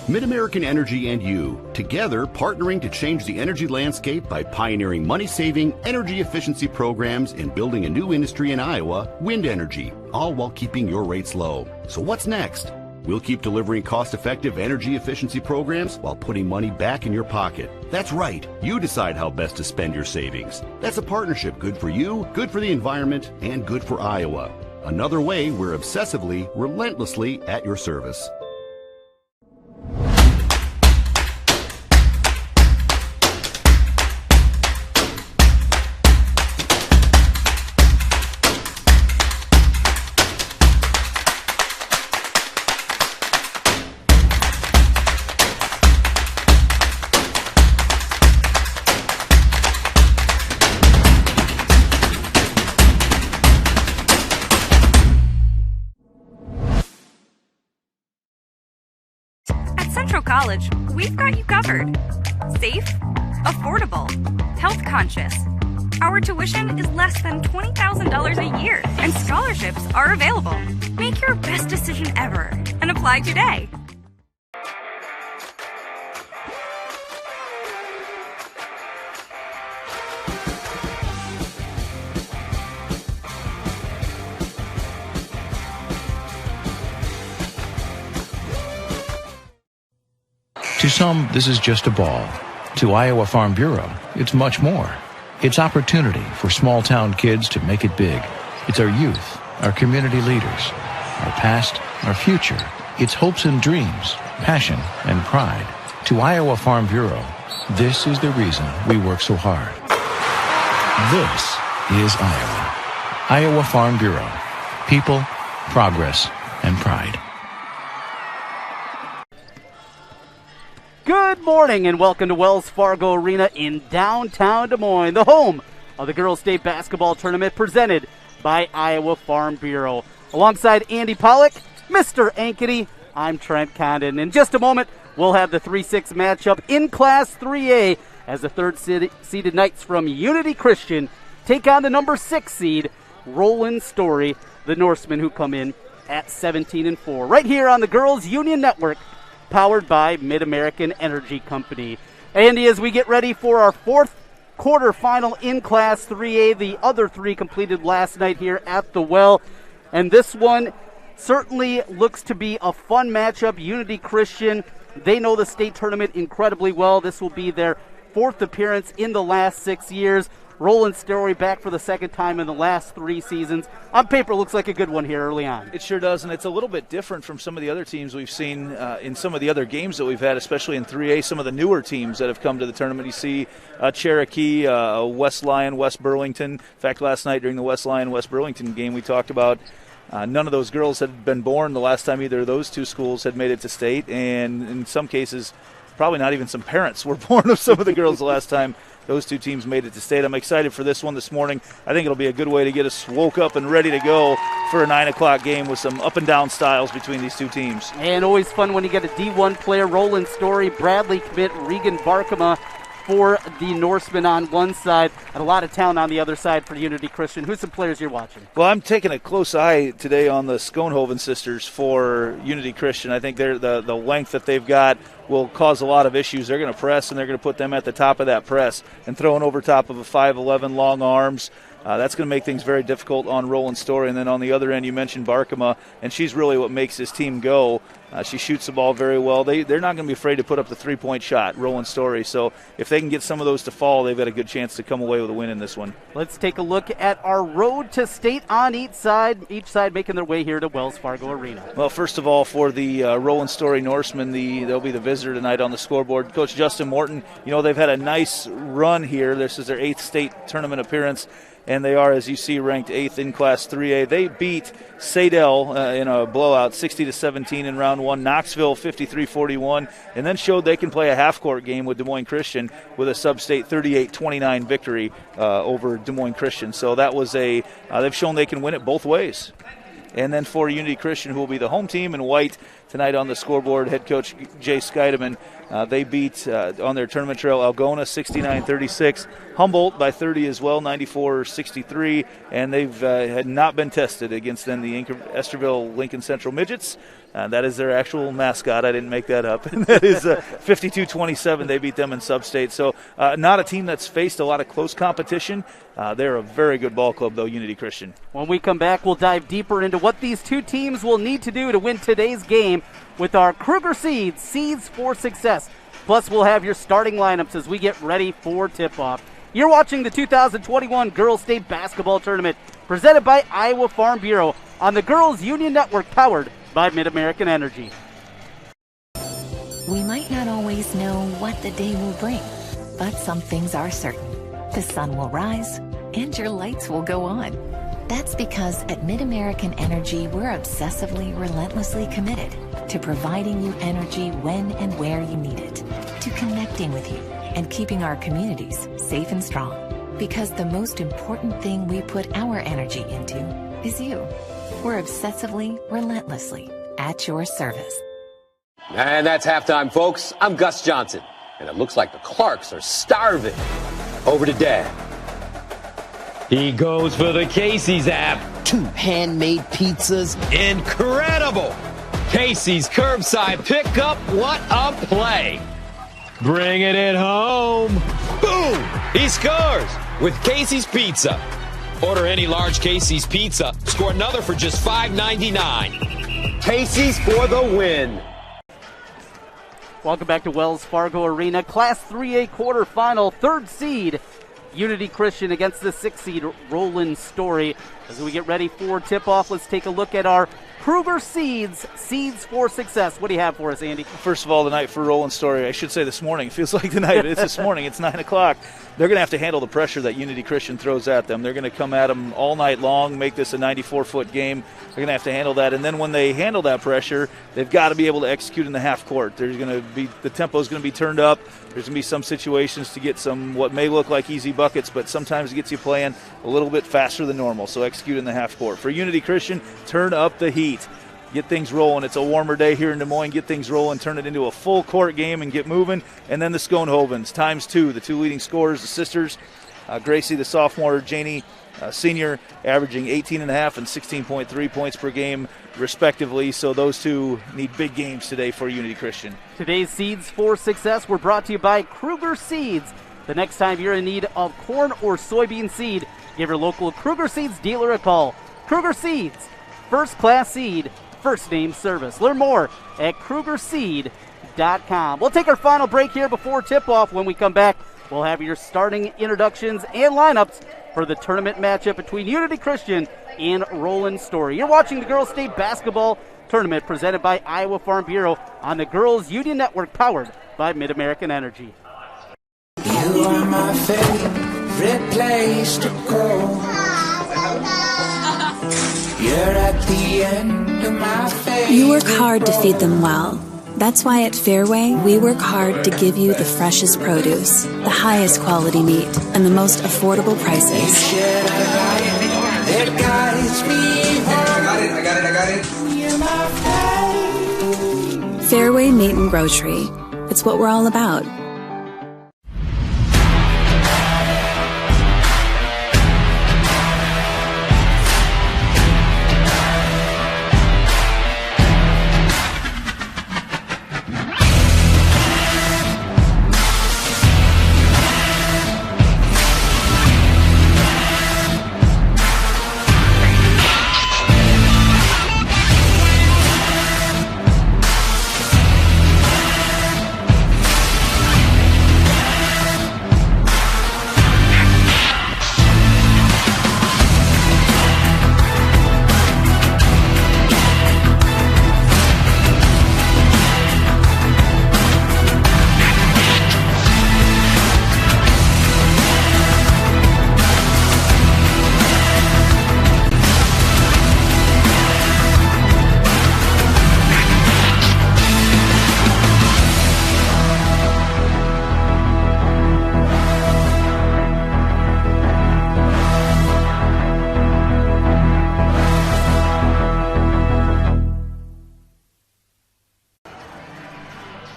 Mid-American Energy and you, together partnering to change the energy landscape by pioneering money-saving, energy efficiency programs and building a new industry in Iowa, wind energy, all while keeping your rates low. So what's next? We'll keep delivering cost-effective energy efficiency programs while putting money back in your pocket. That's right. You decide how best to spend your savings. That's a partnership good for you, good for the environment, and good for Iowa. Another way we're obsessively, relentlessly at your service. College, we've got you covered. Safe, affordable, health conscious. Our tuition is less than $20,000 a year, and scholarships are available. Make your best decision ever and apply today. To some, this is just a ball. To Iowa Farm Bureau, it's much more. It's opportunity for small-town kids to make it big. It's our youth, our community leaders, our past, our future. It's hopes and dreams, passion and pride. To Iowa Farm Bureau, this is the reason we work so hard. This is Iowa. Iowa Farm Bureau. People, progress, and pride. Good morning and welcome to Wells Fargo Arena in downtown Des Moines, the home of the Girls State Basketball Tournament presented by Iowa Farm Bureau. Alongside Andy Pollock, Mr. Ankeny, I'm Trent Condon. In just a moment, we'll have the 3-6 matchup in Class 3A as the third-seeded Knights from Unity Christian take on the number 6 seed, Roland-Story, the Norsemen, who come in at 17-4. Right here on the Girls Union Network, powered by Mid-American Energy Company. Andy, as we get ready for our fourth quarterfinal in Class 3A, the other three completed last night here at the Well, and this one certainly looks to be a fun matchup. Unity Christian, they know the state tournament incredibly well. This will be their fourth appearance in the last 6 years. Roland-Story back for the second time in the last 3 seasons. On paper, looks like a good one here early on. It sure does, and it's a little bit different from some of the other teams we've seen in some of the other games that we've had, especially in 3A, some of the newer teams that have come to the tournament. You see Cherokee, West Lyon, West Burlington. In fact, last night during the West Lyon-West Burlington game, we talked about none of those girls had been born the last time either of those two schools had made it to state, and in some cases, probably not even some parents were born of some of the girls the last time those two teams made it to state. I'm excited for this one this morning. I think it'll be a good way to get us woke up and ready to go for a 9 o'clock game with some up and down styles between these two teams. And always fun when you get a D1 player, Roland-Story, Bradley commit, Regan Barkema for the Norsemen on one side, and a lot of talent on the other side for Unity Christian. Who's some players you're watching? Well, I'm taking a close eye today on the Schoenhoven sisters for Unity Christian. I think they're the length that they've got will cause a lot of issues. They're going to press, and they're going to put them at the top of that press and throwing over top of a 5'11", long arms. That's going to make things very difficult on Roland-Story. And then on the other end, you mentioned Barkema, and she's really what makes this team go. She shoots the ball very well. They're not going to be afraid to put up the three-point shot, Roland-Story. So if they can get some of those to fall, they've got a good chance to come away with a win in this one. Let's take a look at our road to state on each side making their way here to Wells Fargo Arena. Well, first of all, for the Roland-Story Norsemen, they'll be the visitor tonight on the scoreboard. Coach Justin Morton, they've had a nice run here. This is their 8th state tournament appearance. And they are, as you see, ranked 8th in Class 3A. They beat Sadell in a blowout, 60-17 in round 1, Knoxville 53-41, and then showed they can play a half-court game with Des Moines Christian with a sub-state 38-29 victory over Des Moines Christian. So that was they've shown they can win it both ways. And then for Unity Christian, who will be the home team in white tonight on the scoreboard, head coach Jay Skeideman. They beat, on their tournament trail, Algona 69-36, Humboldt by 30 as well, 94-63, and they've had not been tested against then the Estherville Lincoln Central Midgets. That is their actual mascot. I didn't make that up. And that is 52-27. They beat them in sub-state. So not a team that's faced a lot of close competition. They're a very good ball club, though, Unity Christian. When we come back, we'll dive deeper into what these two teams will need to do to win today's game with our Kruger Seeds for Success. Plus, we'll have your starting lineups as we get ready for tip-off. You're watching the 2021 Girls State Basketball Tournament presented by Iowa Farm Bureau on the Girls Union Network, powered by Mid-American Energy. We might not always know what the day will bring, but some things are certain. The sun will rise and your lights will go on. That's because at Mid-American Energy, we're obsessively, relentlessly committed to providing you energy when and where you need it, to connecting with you and keeping our communities safe and strong. Because the most important thing we put our energy into is you. We're obsessively, relentlessly at your service. And that's halftime, folks. I'm Gus Johnson, and it looks like the Clarks are starving. Over to Dad. He goes for the Casey's app. 2 handmade pizzas. Incredible! Casey's curbside pickup. What a play! Bringing it home. Boom! He scores with Casey's Pizza. Order any large Casey's Pizza. Score another for just $5.99. Casey's for the win. Welcome back to Wells Fargo Arena. Class 3A quarterfinal, 3rd seed Unity Christian against the 6th seed Roland-Story. As we get ready for tip-off, let's take a look at our Kruger Seeds for Success. What do you have for us, Andy? First of all, the night for Roland-Story, I should say this morning. It feels like the night. It's this morning. It's 9 o'clock. They're going to have to handle the pressure that Unity Christian throws at them. They're going to come at them all night long, make this a 94-foot game. They're going to have to handle that. And then when they handle that pressure, they've got to be able to execute in the half court. There's going to be the tempo is going to be turned up. There's going to be some situations to get some what may look like easy buckets, but sometimes it gets you playing a little bit faster than normal. So execute in the half court. For Unity Christian, turn up the heat. Get things rolling. It's a warmer day here in Des Moines. Get things rolling, turn it into a full court game and get moving. And then the Schoenhovens, ×2, the 2 leading scorers, the sisters. Gracie, the sophomore, Janie, senior, averaging 18.5 and 16.3 points per game, respectively. So those two need big games today for Unity Christian. Today's Seeds for Success were brought to you by Kruger Seeds. The next time you're in need of corn or soybean seed, give your local Kruger Seeds dealer a call. Kruger Seeds, first-class seed, first-name service. Learn more at KrugerSeed.com. We'll take our final break here before tip-off. When we come back, we'll have your starting introductions and lineups for the tournament matchup between Unity Christian and Roland-Story. You're watching the Girls State Basketball Tournament presented by Iowa Farm Bureau on the Girls Union Network, powered by Mid-American Energy. You are my favorite place to go. You're at the end of my favorite. You work hard to feed them well. That's why at Fairway, we work hard to give you the freshest produce, the highest quality meat, and the most affordable prices. It guides me home. I got it. You're my favorite. Fairway Meat and Grocery. It's what we're all about.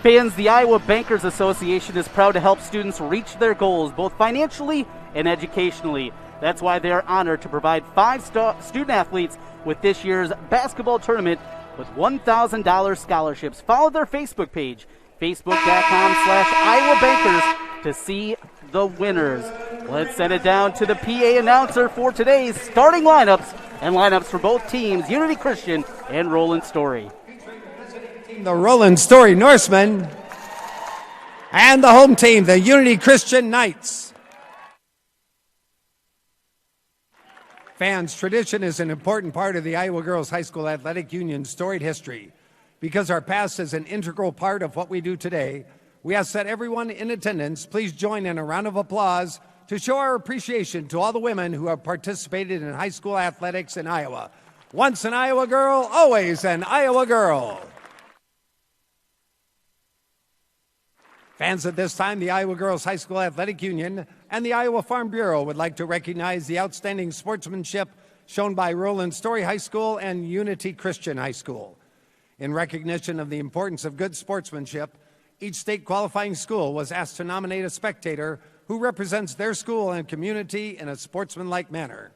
Fans, the Iowa Bankers Association is proud to help students reach their goals, both financially and educationally. That's why they are honored to provide 5 student athletes with this year's basketball tournament with $1,000 scholarships. Follow their Facebook page, facebook.com/Iowa Bankers, to see the winners. Let's send it down to the PA announcer for today's starting lineups and lineups for both teams, Unity Christian and Roland-Story. The Roland-Story Norsemen and the home team, the Unity Christian Knights. Fans, tradition is an important part of the Iowa Girls High School Athletic Union's storied history. Because our past is an integral part of what we do today, we ask that everyone in attendance please join in a round of applause to show our appreciation to all the women who have participated in high school athletics in Iowa. Once an Iowa girl, always an Iowa girl. Fans, at this time, the Iowa Girls High School Athletic Union and the Iowa Farm Bureau would like to recognize the outstanding sportsmanship shown by Roland-Story High School and Unity Christian High School. In recognition of the importance of good sportsmanship, each state qualifying school was asked to nominate a spectator who represents their school and community in a sportsmanlike manner.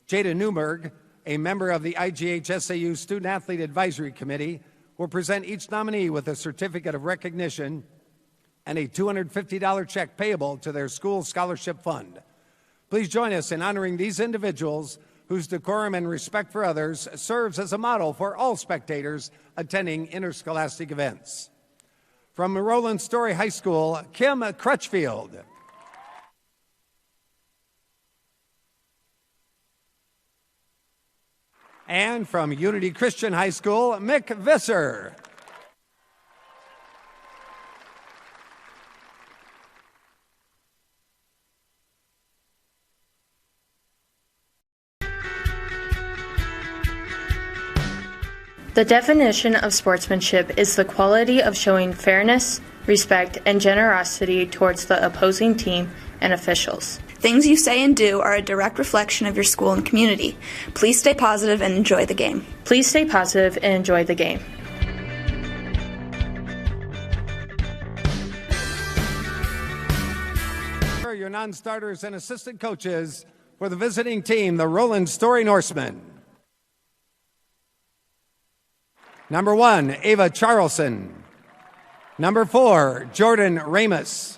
Jada Newberg, a member of the IGHSAU Student Athlete Advisory Committee, will present each nominee with a certificate of recognition and a $250 check payable to their school scholarship fund. Please join us in honoring these individuals whose decorum and respect for others serves as a model for all spectators attending interscholastic events. From Roland-Story High School, Kim Crutchfield. And from Unity Christian High School, Mick Visser. The definition of sportsmanship is the quality of showing fairness, respect, and generosity towards the opposing team and officials. Things you say and do are a direct reflection of your school and community. Please stay positive and enjoy the game. Please stay positive and enjoy the game. Your non-starters and assistant coaches for the visiting team, the Roland-Story Norsemen. Number 1, Ava Charlson. Number 4, Jordan Ramus.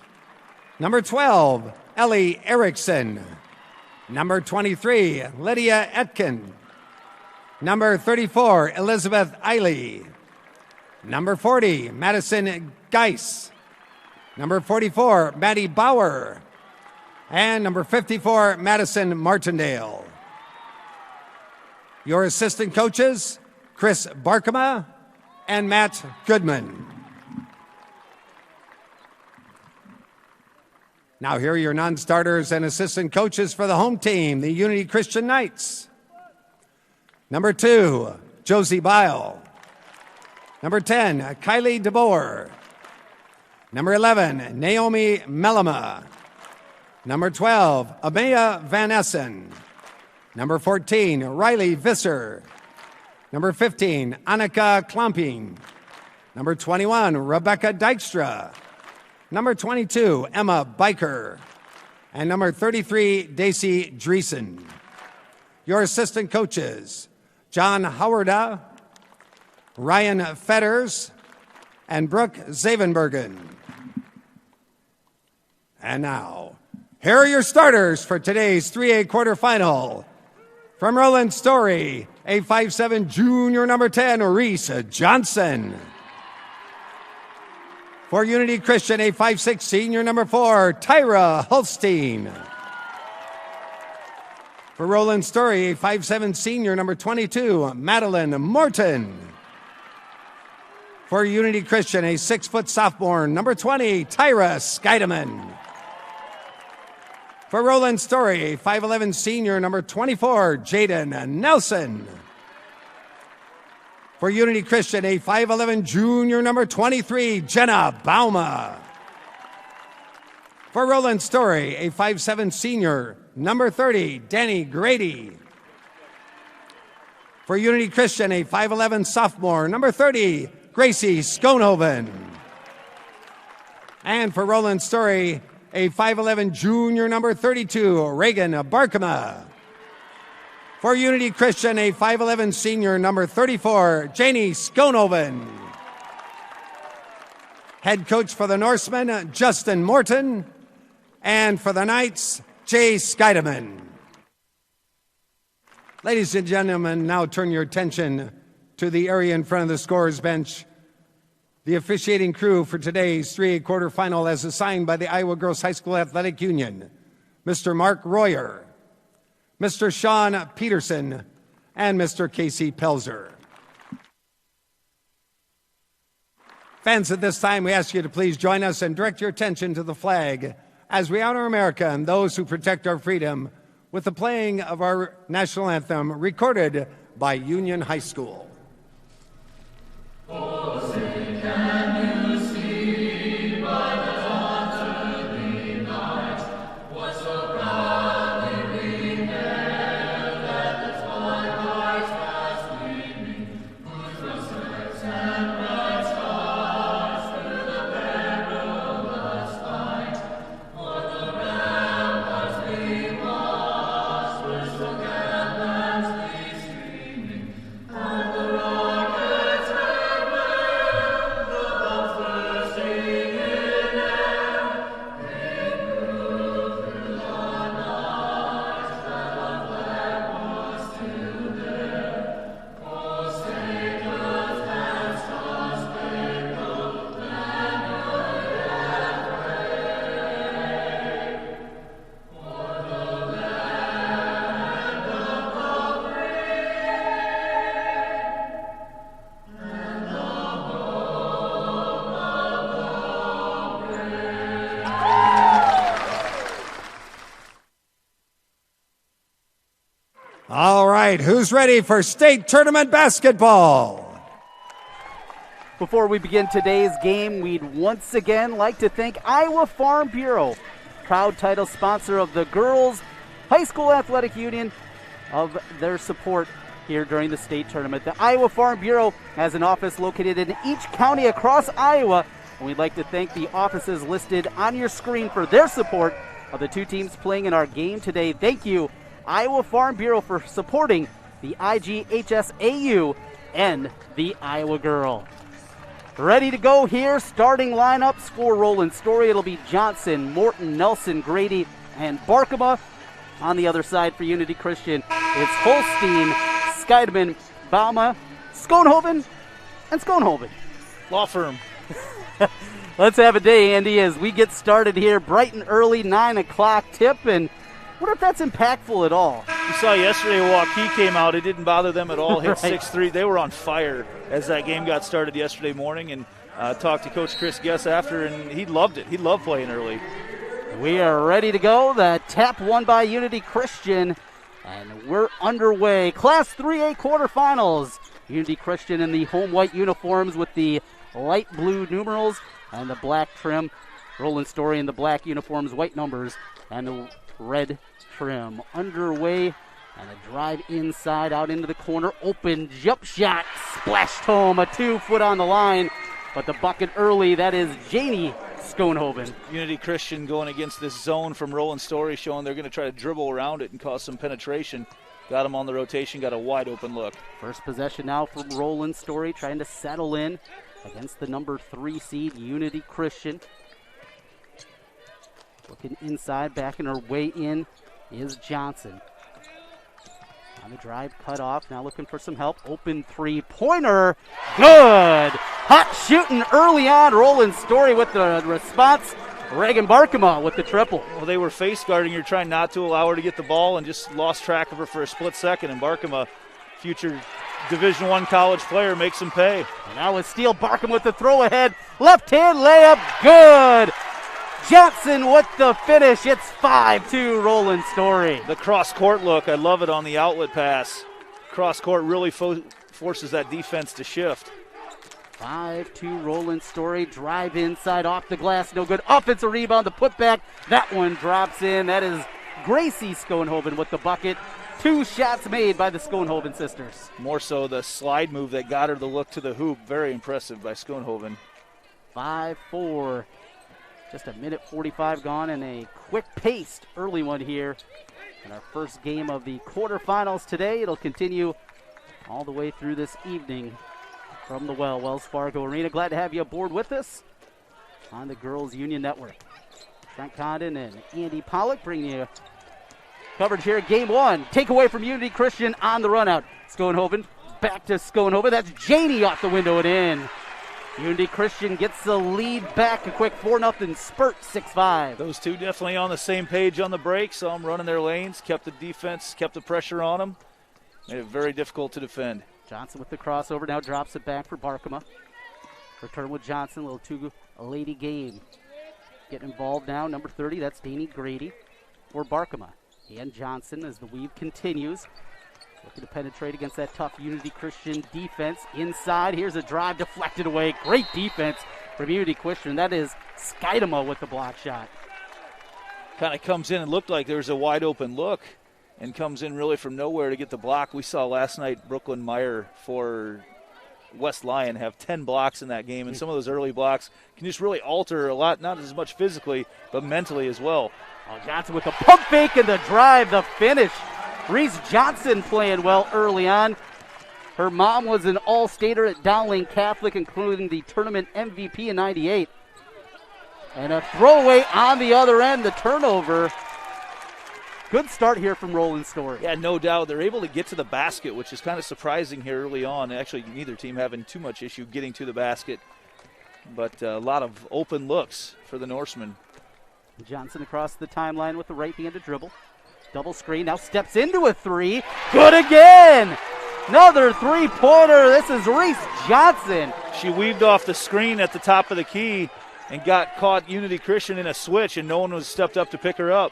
Number 12, Ellie Erickson. Number 23, Lydia Etkin. Number 34, Elizabeth Eiley. Number 40, Madison Geis. Number 44, Maddie Bauer. And number 54, Madison Martindale. Your assistant coaches, Chris Barkema and Matt Goodman. Now here are your non-starters and assistant coaches for the home team, the Unity Christian Knights. Number 2, Josie Bile. Number 10, Kylie DeBoer. Number 11, Naomi Melema. Number 12, Amaya Van Essen. Number 14, Riley Visser. Number 15, Annika Klomping. Number 21, Rebecca Dykstra. Number 22, Emma Biker. And number 33, Daisy Dreesen. Your assistant coaches, John Howarda, Ryan Fetters, and Brooke Zavenbergen. And now, here are your starters for today's 3A quarterfinal. From Roland-Story, a 5'7" junior number 10, Reese Johnson. For Unity Christian, a 5'6" senior number 4, Tyra Holstein. For Roland-Story, a 5'7" senior number 22, Madeline Morton. For Unity Christian, a 6' sophomore number 20, Tyra Scheidemann. For Roland-Story, a 5'11" senior number 24, Jaden Nelson. For Unity Christian, a 5'11" junior number 23, Jenna Bauma. For Roland-Story, a 5'7" senior number 30, Danny Grady. For Unity Christian, a 5'11" sophomore number 30, Gracie Schoenhoven. And for Roland-Story, a 5'11" junior number 32, Reagan Barkema. For Unity Christian, a 5'11 senior, number 34, Janie Schoenhoven. Head coach for the Norsemen, Justin Morton. And for the Knights, Jay Scheidemann. Ladies and gentlemen, now turn your attention to the area in front of the scorer's bench. The officiating crew for today's 3A quarterfinal as assigned by the Iowa Girls High School Athletic Union, Mr. Mark Royer, Mr. Sean Peterson, and Mr. Casey Pelzer. Fans, at this time, we ask you to please join us and direct your attention to the flag as we honor America and those who protect our freedom with the playing of our national anthem recorded by Union High School. All right, who's ready for state tournament basketball? Before we begin today's game, we'd once again like to thank Iowa Farm Bureau, proud title sponsor of the Girls High School Athletic Union, of their support here during the state tournament. The Iowa Farm Bureau has an office located in each county across Iowa, and we'd like to thank the offices listed on your screen for their support of the two teams playing in our game today. Thank you, Iowa Farm Bureau, for supporting the IGHSAU and the Iowa Girl. Ready to go here, starting lineups for Roland-Story. It'll be Johnson, Morton, Nelson, Grady, and Barkema. On the other side for Unity Christian, it's Holstein, Scheidemann, Bauma, Schoenhoven, and Schoenhoven. Law firm. Let's have a day, Andy, as we get started here bright and early, 9 o'clock tip. And what if that's impactful at all? You saw yesterday Waukee came out. It didn't bother them at all. Hit Right. 6-3. They were on fire as that game got started yesterday morning, and talked to Coach Chris Guess after, and he loved it. He loved playing early. We are ready to go. The tap won by Unity Christian, and we're underway. Class 3A quarterfinals. Unity Christian in the home white uniforms with the light blue numerals and the black trim. Roland-Story in the black uniforms, white numbers, and the red trim. Underway, and a drive inside, out into the corner. Open jump shot, splashed home. A 2-foot on the line, but the bucket early. That is Janie Schoenhoven. Unity Christian going against this zone from Roland-Story, showing they're going to try to dribble around it and cause some penetration. Got him on the rotation, got a wide open look. First possession now from Roland-Story, trying to settle in against the number 3 seed Unity Christian. Looking inside, backing her way in is Johnson. On the drive, cut off, now looking for some help. Open three-pointer, good! Hot shooting early on, Roland-Story with the response. Reagan Barkema with the triple. Well, they were face guarding her, trying not to allow her to get the ball, and just lost track of her for a split second. And Barkema, future Division I college player, makes them pay. And now a steal, Barkema with the throw ahead. Left hand layup, good! Johnson with the finish. It's 5-2 Roland-Story. The cross-court look, I love it on the outlet pass. Cross-court really forces that defense to shift. 5-2 Roland-Story. Drive inside, off the glass, no good. Offensive rebound, the putback. That one drops in. That is Gracie Schoenhoven with the bucket. 2 shots made by the Schoenhoven sisters. More so the slide move that got her the look to the hoop. Very impressive by Schoenhoven. 5-4. Just a minute 45 gone, and a quick-paced early one here And our first game of the quarterfinals today. It'll continue all the way through this evening from the Wells Fargo Arena. Glad to have you aboard with us on the Girls Union Network. Trent Condon and Andy Pollock bringing you coverage here. Game one. Takeaway from Unity Christian on the run out. Schoenhoven back to Schoenhoven. That's Janey off the window and in. Unity Christian gets the lead back. A quick 4-0 spurt, 6-5. Those two definitely on the same page on the break. Saw them running their lanes, kept the defense, kept the pressure on them. Made it very difficult to defend. Johnson with the crossover, now drops it back for Barkema. Return with Johnson, a little two-lady game. Getting involved now, number 30, that's Danny Grady for Barkema. And Johnson as the weave continues. Looking to penetrate against that tough Unity Christian defense. Inside, here's a drive deflected away. Great defense from Unity Christian. That is Skidema with the block shot. Kind of comes in and looked like there was a wide open look and comes in really from nowhere to get the block. We saw last night Brooklyn Meyer for West Lyon have 10 blocks in that game, and some of those early blocks can just really alter a lot, not as much physically, but mentally as well. Oh, Johnson with the pump fake and the drive, the finish. Reese Johnson playing well early on. Her mom was an all-stater at Dowling Catholic, including the tournament MVP in '98. And a throwaway on the other end, the turnover. Good start here from Roland-Story. Yeah, no doubt. They're able to get to the basket, which is kind of surprising here early on. Actually, neither team having too much issue getting to the basket. But a lot of open looks for the Norsemen. Johnson across the timeline with the right-handed dribble. Double screen, now steps into a three. Good again! Another three-pointer. This is Reese Johnson. She weaved off the screen at the top of the key and got caught Unity Christian in a switch, and no one was stepped up to pick her up.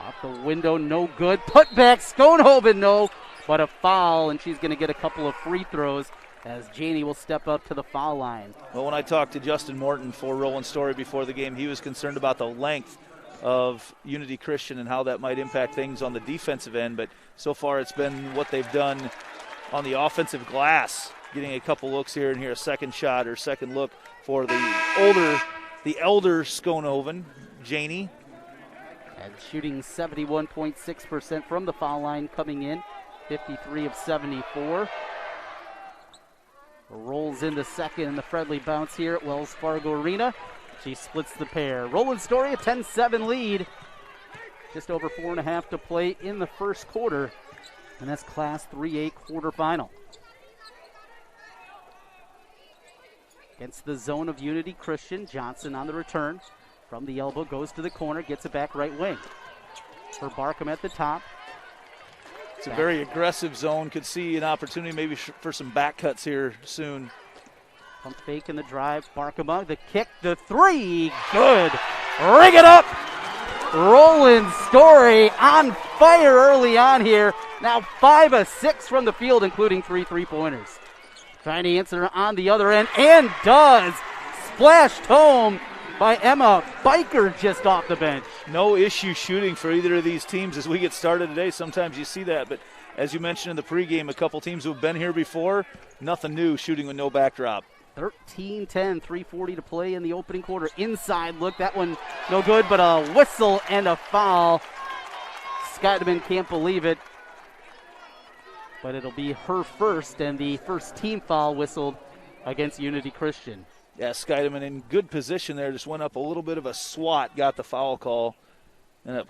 Off the window, no good. Put back, Schoenhoven, no. But a foul, and she's going to get a couple of free throws as Janey will step up to the foul line. Well, when I talked to Justin Morton for Roland-Story before the game, he was concerned about the length of Unity Christian and how that might impact things on the defensive end, but so far it's been what they've done on the offensive glass, getting a couple looks here and here, a second shot or second look for the elder Schoenhoven, Janey. And shooting 71.6% from the foul line coming in, 53 of 74. Rolls in the second and the friendly bounce here at Wells Fargo Arena. She splits the pair. Roland-Story, a 10-7 lead. Just over 4.5 to play in the first quarter. And that's Class 3A quarterfinal. Against the zone of Unity Christian. Johnson on the return. From the elbow, goes to the corner, gets it back right wing. For Barkham at the top. It's a very aggressive zone. Could see an opportunity maybe for some back cuts here soon. Pump fake in the drive. Barkema, the kick, the three. Good. Ring it up. Roland-Story on fire early on here. Now 5 of 6 from the field, including 3 3-pointers. Trying to answer on the other end, and does. Splashed home by Emma Biker just off the bench. No issue shooting for either of these teams as we get started today. Sometimes you see that, but as you mentioned in the pregame, a couple teams who have been here before, nothing new, shooting with no backdrop. 13-10, 3:40 to play in the opening quarter. Inside look, that one no good, but a whistle and a foul. Skydeman can't believe it, but it'll be her first and the first team foul whistled against Unity Christian. Yeah, Skydeman in good position there, just went up a little bit of a swat, got the foul call, ended up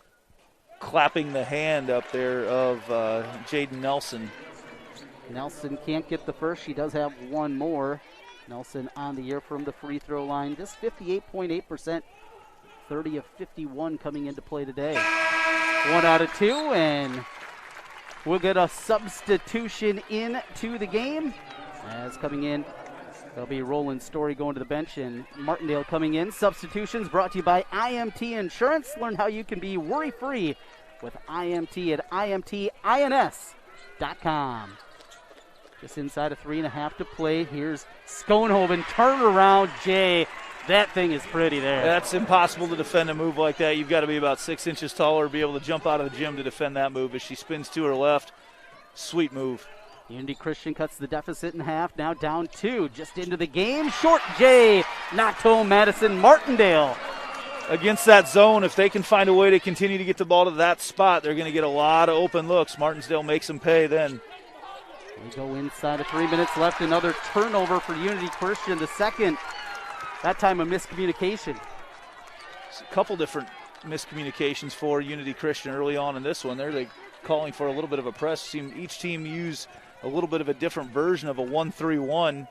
clapping the hand up there of Jaden Nelson. Nelson can't get the first. She does have one more. Nelson on the year from the free throw line. Just 58.8%. 30 of 51 coming into play today. 1 out of 2, and we'll get a substitution into the game. As coming in, there'll be Roland-Story going to the bench and Martindale coming in. Substitutions brought to you by IMT Insurance. Learn how you can be worry-free with IMT at IMTINS.com. Just inside of 3.5 to play. Here's Schoenhoven, turnaround Jay. That thing is pretty there. That's impossible to defend a move like that. You've got to be about 6 inches taller to be able to jump out of the gym to defend that move. As she spins to her left, sweet move. Unity Christian cuts the deficit in half. Now down 2, just into the game. Short Jay, knocked home Madison Martindale. against that zone, if they can find a way to continue to get the ball to that spot, they're going to get a lot of open looks. Martinsdale makes them pay then. We go inside of 3 minutes left. Another turnover for Unity Christian. The second, that time a miscommunication. It's a couple different miscommunications for Unity Christian early on in this one. They're calling for a little bit of a press. Each team use a little bit of a different version of a 1-3-1.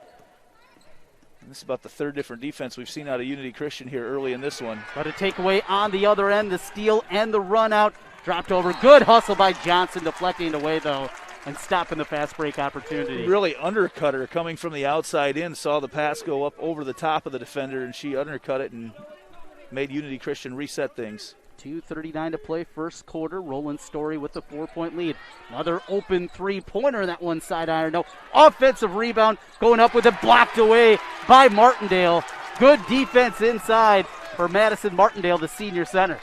This is about the third different defense we've seen out of Unity Christian here early in this one. But a takeaway on the other end, the steal and the run out. Dropped over. Good hustle by Johnson, deflecting it away, though, and stopping the fast break opportunity. Really undercut her coming from the outside in. Saw the pass go up over the top of the defender, and she undercut it and made Unity Christian reset things. 2:39 to play, first quarter. Roland-Story with the 4-point lead. Another open three-pointer, that one side iron. No, offensive rebound going up with it, blocked away by Martindale. Good defense inside for Madison Martindale, the senior center.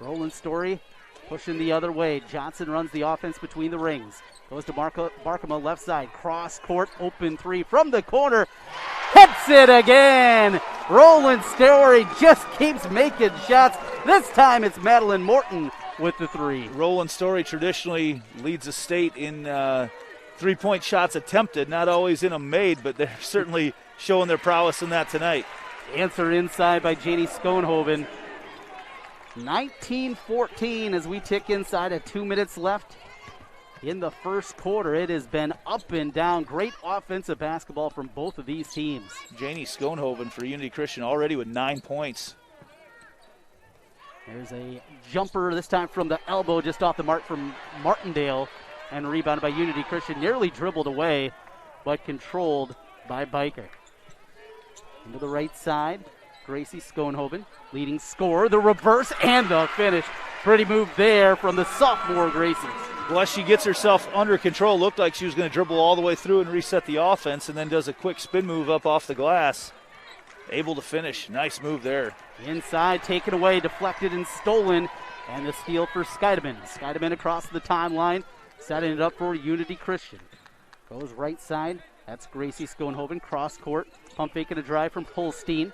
Roland-Story pushing the other way. Johnson runs the offense between the rings. Goes to Barkema left side. Cross court, open three from the corner. Hits it again. Roland-Story just keeps making shots. This time it's Madeline Morton with the three. Roland-Story traditionally leads the state in three-point shots attempted. Not always in them made, but they're certainly showing their prowess in that tonight. Answer inside by Janie Schoenhoven. 19-14 as we tick inside at 2 minutes left in the first quarter. It has been up and down. Great offensive basketball from both of these teams. Janie Schoenhoven for Unity Christian already with 9 points. There's a jumper this time from the elbow just off the mark from Martindale, and rebounded by Unity Christian. Nearly dribbled away, but controlled by Biker. Into the right side, Gracie Schoenhoven, leading scorer, the reverse and the finish. Pretty move there from the sophomore Gracie. Well, she gets herself under control. Looked like she was going to dribble all the way through and reset the offense, and then does a quick spin move up off the glass. Able to finish. Nice move there. Inside, taken away, deflected and stolen, and the steal for Scheidemann. Scheidemann across the timeline, setting it up for Unity Christian. Goes right side. That's Gracie Schoenhoven, cross court. Pump fake and a drive from Holstein.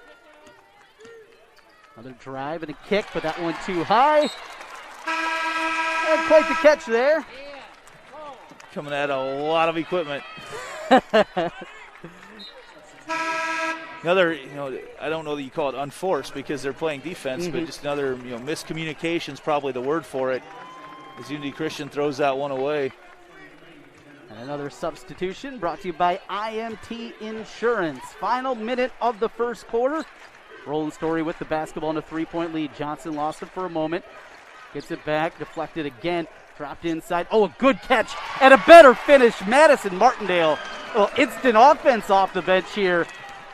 Another drive and a kick, but that one too high. And quite the catch there. Coming at a lot of equipment. Another, I don't know that you call it unforced because they're playing defense, but just another, miscommunication's probably the word for it. As Unity Christian throws that one away. And another substitution brought to you by IMT Insurance. Final minute of the first quarter. Roland-Story with the basketball in a 3-point lead. Johnson lost it for a moment. Gets it back, deflected again, dropped inside. Oh, a good catch and a better finish. Madison Martindale. Well, instant offense off the bench here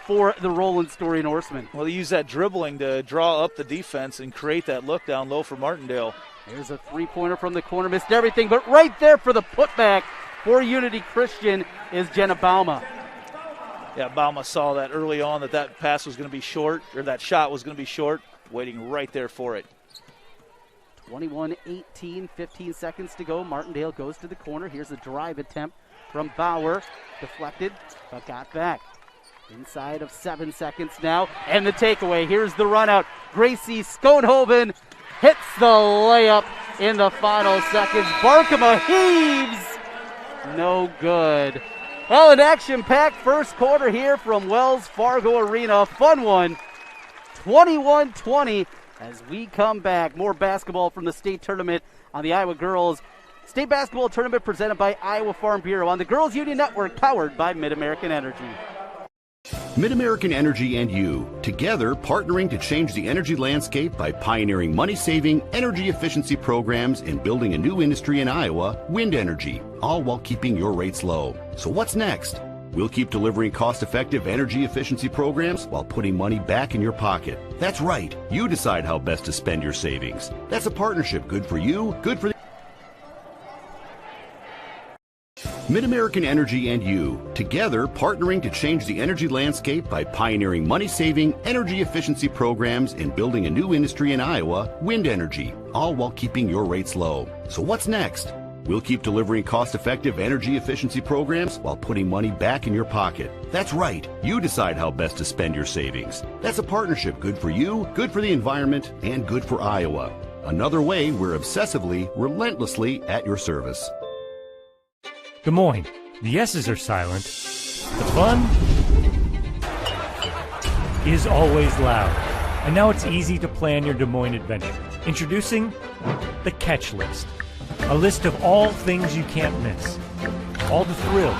for the Roland-Story Norsemen. Well, they use that dribbling to draw up the defense and create that look down low for Martindale. There's a three-pointer from the corner, missed everything, but right there for the putback for Unity Christian is Jenna Bauma. Yeah, Bauma saw that early on that pass was going to be short, or that shot was going to be short, waiting right there for it. 21-18, 15 seconds to go. Martindale goes to the corner. Here's a drive attempt from Bauer. Deflected, but got back. Inside of 7 seconds now, and the takeaway. Here's the run out. Gracie Schoenhoven hits the layup in the final seconds. Barkema heaves. No good. Well, an action-packed first quarter here from Wells Fargo Arena. Fun one. 21-20 as we come back. More basketball from the state tournament on the Iowa Girls State Basketball Tournament presented by Iowa Farm Bureau on the Girls Union Network, powered by Mid-American Energy. Mid-American Energy and you, together partnering to change the energy landscape by pioneering money-saving, energy efficiency programs and building a new industry in Iowa, wind energy, all while keeping your rates low. So what's next? We'll keep delivering cost-effective energy efficiency programs while putting money back in your pocket. That's right. You decide how best to spend your savings. That's a partnership good for you, good for the Mid-American Energy and you, together partnering to change the energy landscape by pioneering money-saving, energy efficiency programs and building a new industry in Iowa, wind energy, all while keeping your rates low. So what's next? We'll keep delivering cost-effective energy efficiency programs while putting money back in your pocket. That's right. You decide how best to spend your savings. That's a partnership good for you, good for the environment, and good for Iowa. Another way we're obsessively, relentlessly at your service. Des Moines. The S's are silent. The fun is always loud. And now it's easy to plan your Des Moines adventure. Introducing the Catch List. A list of all things you can't miss. All the thrills,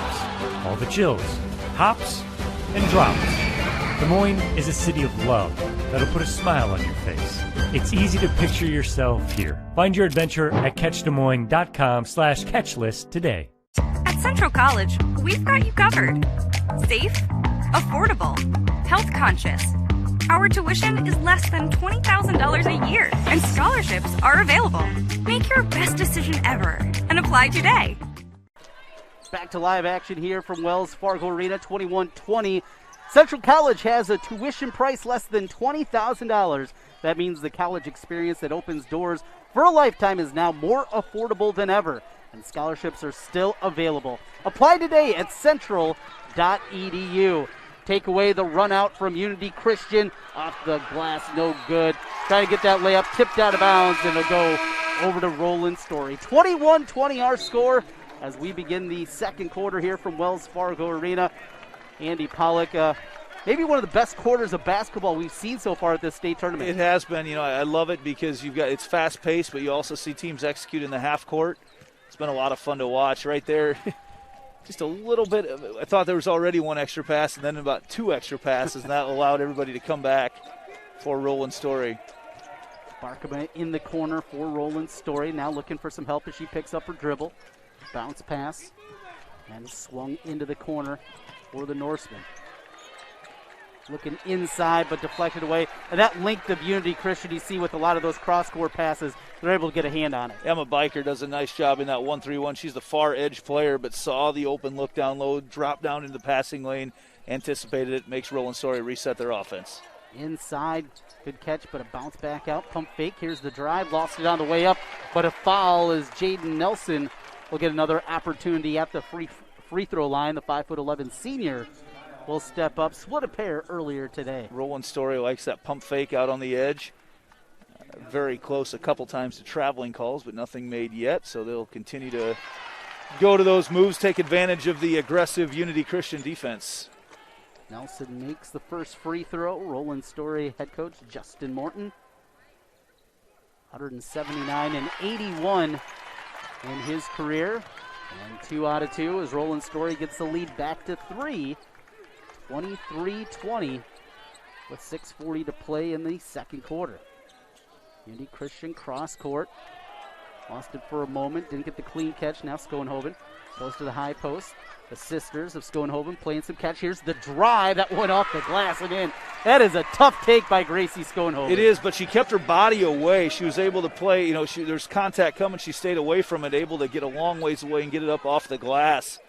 all the chills, hops and drops. Des Moines is a city of love that'll put a smile on your face. It's easy to picture yourself here. Find your adventure at catchdesmoines.com/catchlist today. At Central College, we've got you covered. Safe, affordable, health conscious. Our tuition is less than $20,000 a year, and scholarships are available. Make your best decision ever and apply today. Back to live action here from Wells Fargo Arena, 21-20. Central College has a tuition price less than $20,000. That means the college experience that opens doors for a lifetime is now more affordable than ever, and scholarships are still available. Apply today at central.edu. Take away the run out from Unity Christian. Off the glass, no good. Trying to get that layup tipped out of bounds, and it'll go over to Roland-Story. 21-20 our score as we begin the second quarter here from Wells Fargo Arena. Andy Pollock, maybe one of the best quarters of basketball we've seen so far at this state tournament. It has been. You know, I love it because it's fast-paced, but you also see teams execute in the half court. It's been a lot of fun to watch right there. Just a little bit. I thought there was already one extra pass, and then about two extra passes, and that allowed everybody to come back for Roland-Story. Barkema in the corner for Roland-Story, now looking for some help as she picks up her dribble. Bounce pass, and swung into the corner for the Norsemen. Looking inside, but deflected away. And that length of Unity Christian you see with a lot of those cross-court passes, they're able to get a hand on it. Emma Biker does a nice job in that 1-3-1. She's the far edge player, but saw the open look down low, dropped down into the passing lane, anticipated it, makes Roland-Story reset their offense. Inside, good catch, but a bounce back out. Pump fake, here's the drive, lost it on the way up, but a foul as Jaden Nelson will get another opportunity at the free throw line. The 5'11" senior will step up, split a pair earlier today. Roland-Story likes that pump fake out on the edge. Very close a couple times to traveling calls, but nothing made yet, so they'll continue to go to those moves, take advantage of the aggressive Unity Christian defense. Nelson makes the first free throw. Roland-Story head coach Justin Morton, 179 and 81 in his career. And 2 out of 2 as Roland-Story gets the lead back to 3. 23-20 with 6:40 to play in the second quarter. Unity Christian cross court. Lost it for a moment, didn't get the clean catch. Now Schoenhoven goes to the high post. The sisters of Schoenhoven playing some catch. Here's the drive that went off the glass and in. That is a tough take by Gracie Schoenhoven. It is, but she kept her body away. She was able to play, you know, there's contact coming. She stayed away from it, able to get a long ways away and get it up off the glass.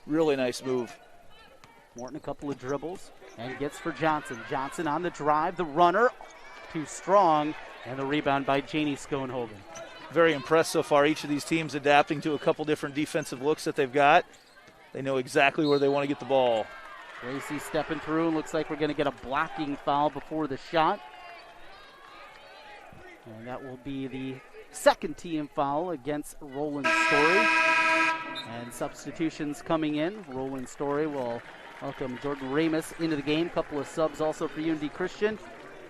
Really nice move. Morton a couple of dribbles and gets for Johnson. Johnson on the drive, the runner, too strong, and the rebound by Janie Schoenhoven. Very impressed so far. Each of these teams adapting to a couple different defensive looks that they've got. They know exactly where they want to get the ball. Gracie stepping through, and looks like we're going to get a blocking foul before the shot. And that will be the second team foul against Roland-Story. And substitutions coming in. Roland-Story will welcome Jordan Ramus into the game. Couple of subs also for Unity Christian.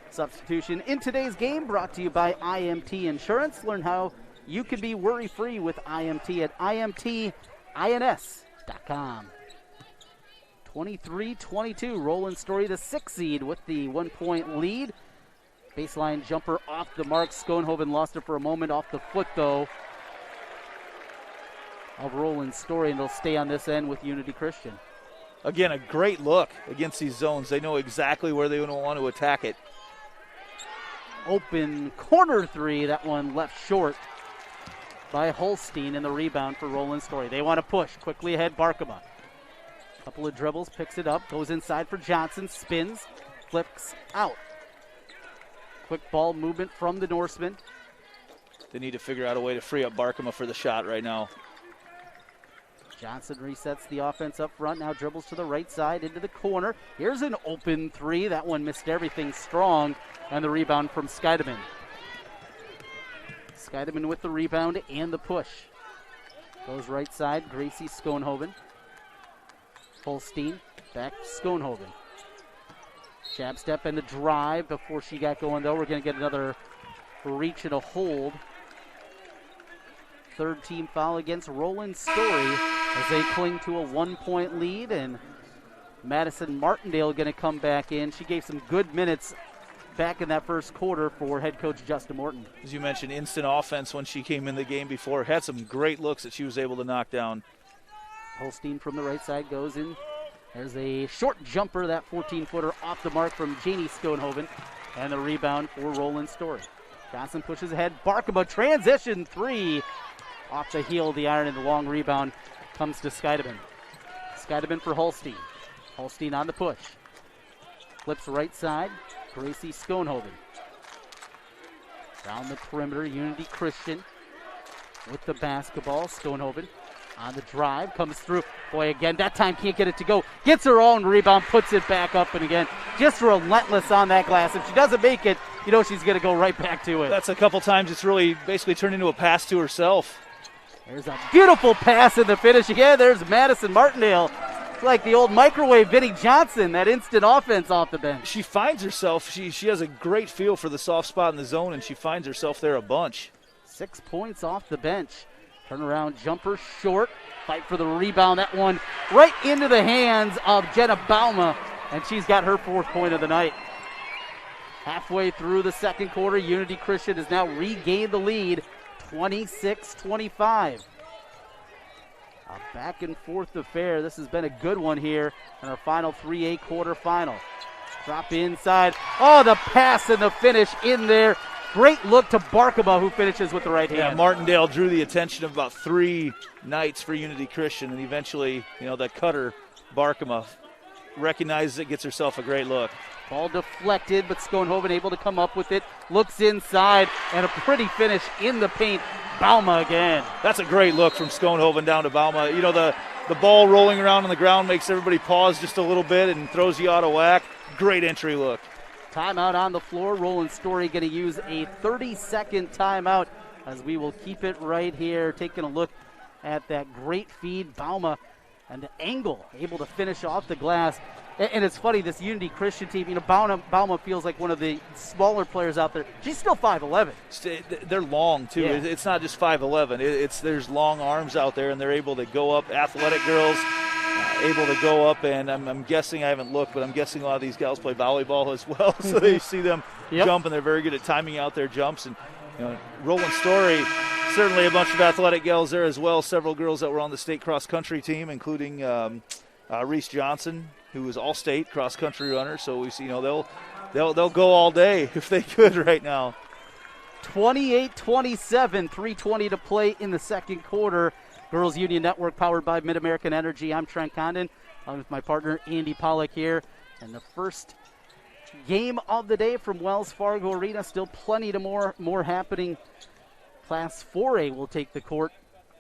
Substitution in today's game brought to you by IMT Insurance. Learn how you can be worry-free with IMT at IMTINS.com. 23-22, Roland-Story, the 6th seed with the 1-point lead. Baseline jumper off the mark. Schoenhoven lost it for a moment off the foot, though, of Roland-Story, and they'll stay on this end with Unity Christian. Again, a great look against these zones. They know exactly where they want to attack it. Open corner three, that one left short by Holstein, in the rebound for Roland-Story. They want to push. Quickly ahead, Barkema. Couple of dribbles, picks it up, goes inside for Johnson, spins, flips out. Quick ball movement from the Norsemen. They need to figure out a way to free up Barkema for the shot right now. Johnson resets the offense up front, now dribbles to the right side into the corner. Here's an open three. That one missed everything strong, and the rebound from Scheidemann. Scheidemann with the rebound and the push. Goes right side, Gracie Schoenhoven. Holstein back to Schoenhoven. Jab step and the drive before she got going, though. We're going to get another reach and a hold. Third team foul against Roland-Story as they cling to a 1-point lead, and Madison Martindale going to come back in. She gave some good minutes back in that first quarter for head coach Justin Morton. As you mentioned, instant offense when she came in the game before. Had some great looks that she was able to knock down. Holstein from the right side goes in. There's a short jumper, that 14-footer off the mark from Janie Schoenhoven, and the rebound for Roland-Story. Johnson pushes ahead. Barkema transition three. Off the heel of the iron, and the long rebound comes to Scheidemann. Scheidemann for Holstein. Holstein on the push. Flips right side. Gracie Schoenhoven. Down the perimeter, Unity Christian with the basketball. Schoenhoven on the drive, comes through. Boy, again, that time can't get it to go. Gets her own rebound, puts it back up, and again, just relentless on that glass. If she doesn't make it, you know she's going to go right back to it. That's a couple times it's really basically turned into a pass to herself. There's a beautiful pass in the finish. Again, there's Madison Martindale. It's like the old microwave Vinnie Johnson, that instant offense off the bench. She finds herself, she has a great feel for the soft spot in the zone, and she finds herself there a bunch. 6 points off the bench. Turnaround jumper short. Fight for the rebound. That one right into the hands of Jenna Bauma, and she's got her 4th point of the night. Halfway through the second quarter, Unity Christian has now regained the lead, 26-25. A back and forth affair. This has been a good one here in our final 3A quarterfinal. Drop inside. Oh, the pass and the finish in there. Great look to Barkema, who finishes with the right hand. Yeah, Martindale drew the attention of about 3 Knights for Unity Christian, and eventually, that cutter, Barkema, recognizes it, gets herself a great look. Ball deflected, but Schoenhoven able to come up with it. Looks inside, and a pretty finish in the paint. Bauma again. That's a great look from Schoenhoven down to Bauma. The ball rolling around on the ground makes everybody pause just a little bit and throws you out of whack. Great entry look. Timeout on the floor. Roland-Story going to use a 30-second timeout as we will keep it right here. Taking a look at that great feed. Bauma and the angle, able to finish off the glass. And it's funny, this Unity Christian team, Bauma feels like one of the smaller players out there. She's still 5'11". They're long, too. Yeah. It's not just 5'11". There's long arms out there, and they're able to go up. Athletic girls able to go up, and I'm guessing, I haven't looked, but I'm guessing a lot of these gals play volleyball as well, so they see them jump, and they're very good at timing out their jumps. And Roland-Story, certainly a bunch of athletic gals there as well. Several girls that were on the state cross-country team, including Reese Johnson, who was all-state cross-country runner. So we see, they'll go all day if they could right now. 28-27, 3:20 to play in the second quarter. Girls Union Network powered by Mid-American Energy. I'm Trent Condon. I'm with my partner Andy Pollock here. And the first game of the day from Wells Fargo Arena. Still plenty to more happening. Class 4A will take the court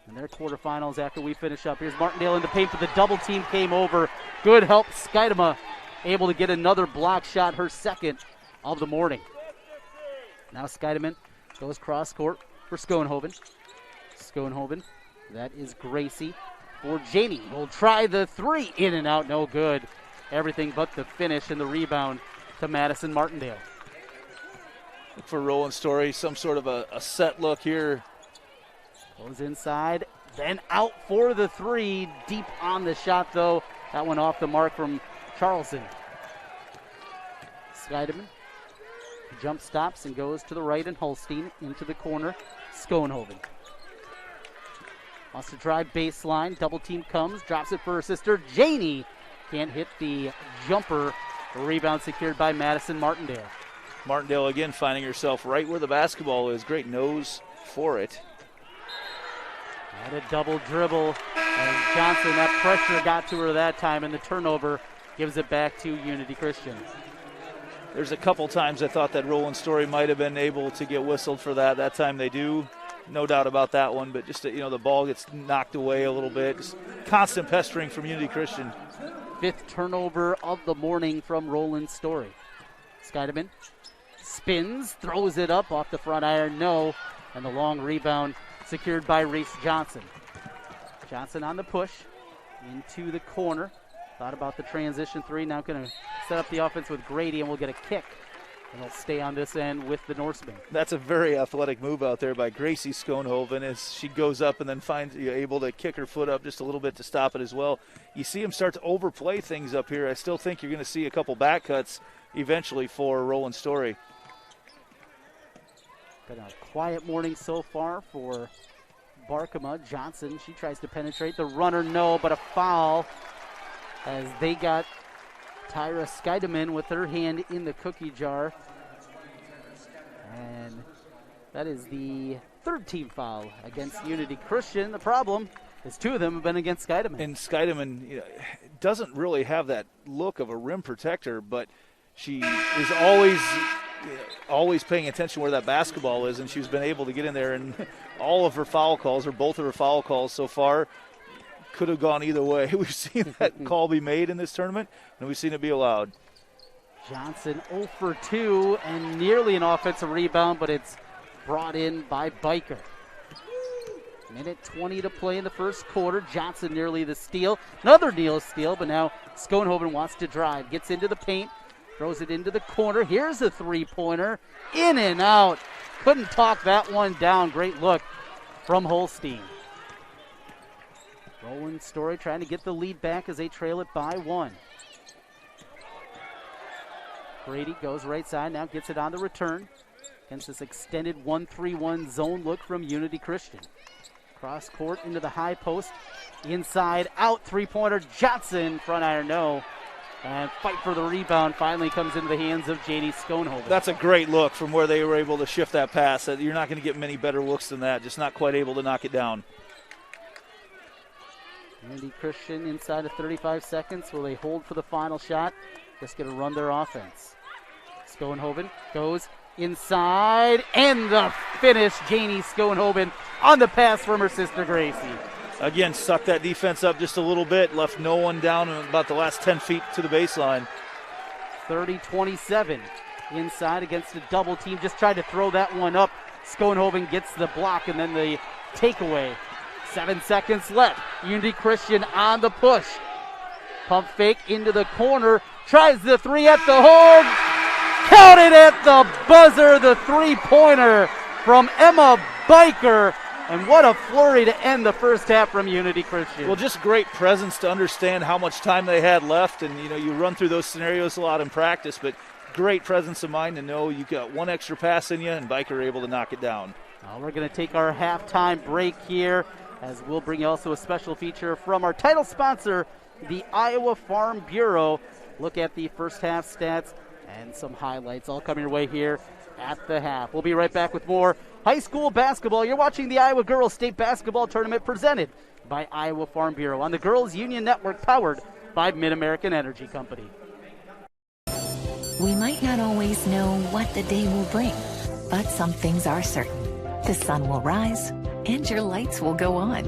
in their quarterfinals after we finish up. Here's Martindale in the paint, but the double team came over. Good help. Scheidemann able to get another block shot, her 2nd of the morning. Now Scheidemann goes cross court for Schoenhoven. Schoenhoven, that is Gracie. For Janie, will try the 3, in and out, no good. Everything but the finish and the rebound to Madison Martindale. Look for Roland-Story, some sort of a set look here. Goes inside, then out for the 3. Deep on the shot, though. That one off the mark from Charleston. Scheidemann jump stops and goes to the right, and Holstein into the corner. Schoenhoven wants to drive baseline. Double team comes, drops it for her sister. Janie can't hit the jumper. Rebound secured by Madison Martindale. Martindale again finding herself right where the basketball is. Great nose for it. And a double dribble. And Johnson, that pressure got to her that time, and the turnover gives it back to Unity Christian. There's a couple times I thought that Roland-Story might have been able to get whistled for that. That time they do. no doubt about that one. But just, the ball gets knocked away a little bit. Just constant pestering from Unity Christian. 5th turnover of the morning from Roland-Story. Scheidemann spins, throws it up off the front iron, no. And the long rebound secured by Reese Johnson. Johnson on the push into the corner. Thought about the transition three. Now going to set up the offense with Grady, and we'll get a kick. And he'll stay on this end with the Norseman. That's a very athletic move out there by Gracie Schoenhoven as she goes up and then finds able to kick her foot up just a little bit to stop it as well. You see him start to overplay things up here. I still think you're going to see a couple back cuts eventually for Roland-Story. Been a quiet morning so far for Barkema. Johnson, she tries to penetrate. The runner, no, but a foul as they got Tyra Scheidemann with her hand in the cookie jar. And that is the 3rd team foul against Unity Christian. The problem is 2 of them have been against Scheidemann. And Scheidemann doesn't really have that look of a rim protector, but she is always paying attention where that basketball is, and she's been able to get in there. And all of her foul calls, or both of her foul calls so far, could have gone either way. We've seen that call be made in this tournament, and we've seen it be allowed. Johnson 0 for 2 and nearly an offensive rebound, but it's brought in by Biker. Minute 20 to play in the first quarter. Johnson nearly the steal. Another Neal steal, but now Schoenhoven wants to drive. Gets into the paint, throws it into the corner. Here's a three-pointer. In and out. Couldn't talk that one down. Great look from Holstein. Roland-Story trying to get the lead back as they trail it by 1. Brady goes right side, now gets it on the return against this extended 1-3-1 zone look from Unity Christian. Cross court into the high post, inside, out, three-pointer, Johnson, front iron, no. And fight for the rebound finally comes into the hands of J.D. Schoenhoven. That's a great look from where they were able to shift that pass. You're not going to get many better looks than that, just not quite able to knock it down. Unity Christian inside of 35 seconds. Will they hold for the final shot? Just going to run their offense. Schoenhoven goes inside, and the finish. Janie Schoenhoven on the pass from her sister Gracie. Again, sucked that defense up just a little bit, left no one down in about the last 10 feet to the baseline. 30-27 inside against a double team. Just tried to throw that one up. Schoenhoven gets the block and then the takeaway. 7 seconds left. Unity Christian on the push. Pump fake into the corner. Tries the three at the hole. Counted at the buzzer. The three-pointer from Emma Biker. And what a flurry to end the first half from Unity Christian. Well, just great presence to understand how much time they had left. And, you run through those scenarios a lot in practice, but great presence of mind to know you got one extra pass in you, and Biker able to knock it down. Well, we're going to take our halftime break here, as we'll bring you also a special feature from our title sponsor, the Iowa Farm Bureau. Look at the first half stats and some highlights all coming your way here at the half. We'll be right back with more high school basketball. You're watching the Iowa Girls State Basketball Tournament presented by Iowa Farm Bureau on the Girls Union Network, powered by Mid-American Energy Company. We might not always know what the day will bring, but some things are certain. The sun will rise and your lights will go on.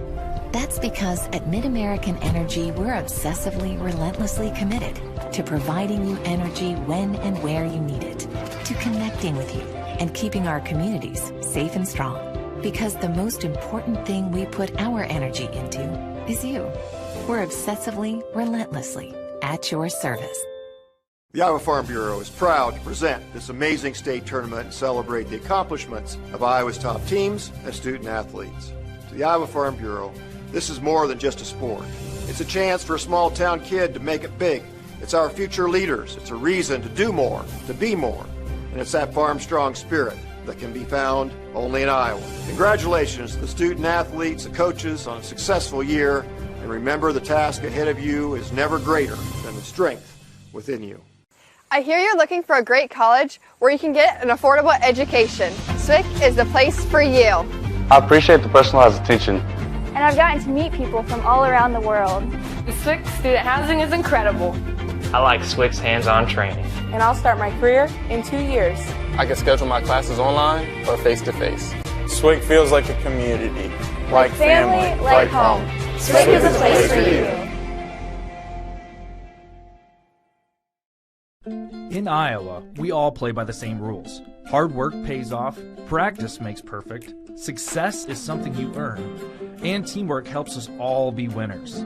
That's because at Mid-American Energy, we're obsessively, relentlessly committed to providing you energy when and where you need it, to connecting with you and keeping our communities safe and strong. Because the most important thing we put our energy into is you. We're obsessively, relentlessly at your service. The Iowa Farm Bureau is proud to present this amazing state tournament and celebrate the accomplishments of Iowa's top teams and student athletes. To the Iowa Farm Bureau, this is more than just a sport. It's a chance for a small town kid to make it big. It's our future leaders. It's a reason to do more, to be more. And it's that farm strong spirit that can be found only in Iowa. Congratulations to the student athletes, the coaches on a successful year. And remember, the task ahead of you is never greater than the strength within you. I hear you're looking for a great college where you can get an affordable education. SWIC is the place for you. I appreciate the personalized attention. And I've gotten to meet people from all around the world. The SWIC student housing is incredible. I like SWIC's hands-on training. And I'll start my career in 2 years. I can schedule my classes online or face-to-face. SWIG feels like a community, like family, like home. SWIG is a place for you. In Iowa, we all play by the same rules. Hard work pays off, practice makes perfect, success is something you earn, and teamwork helps us all be winners.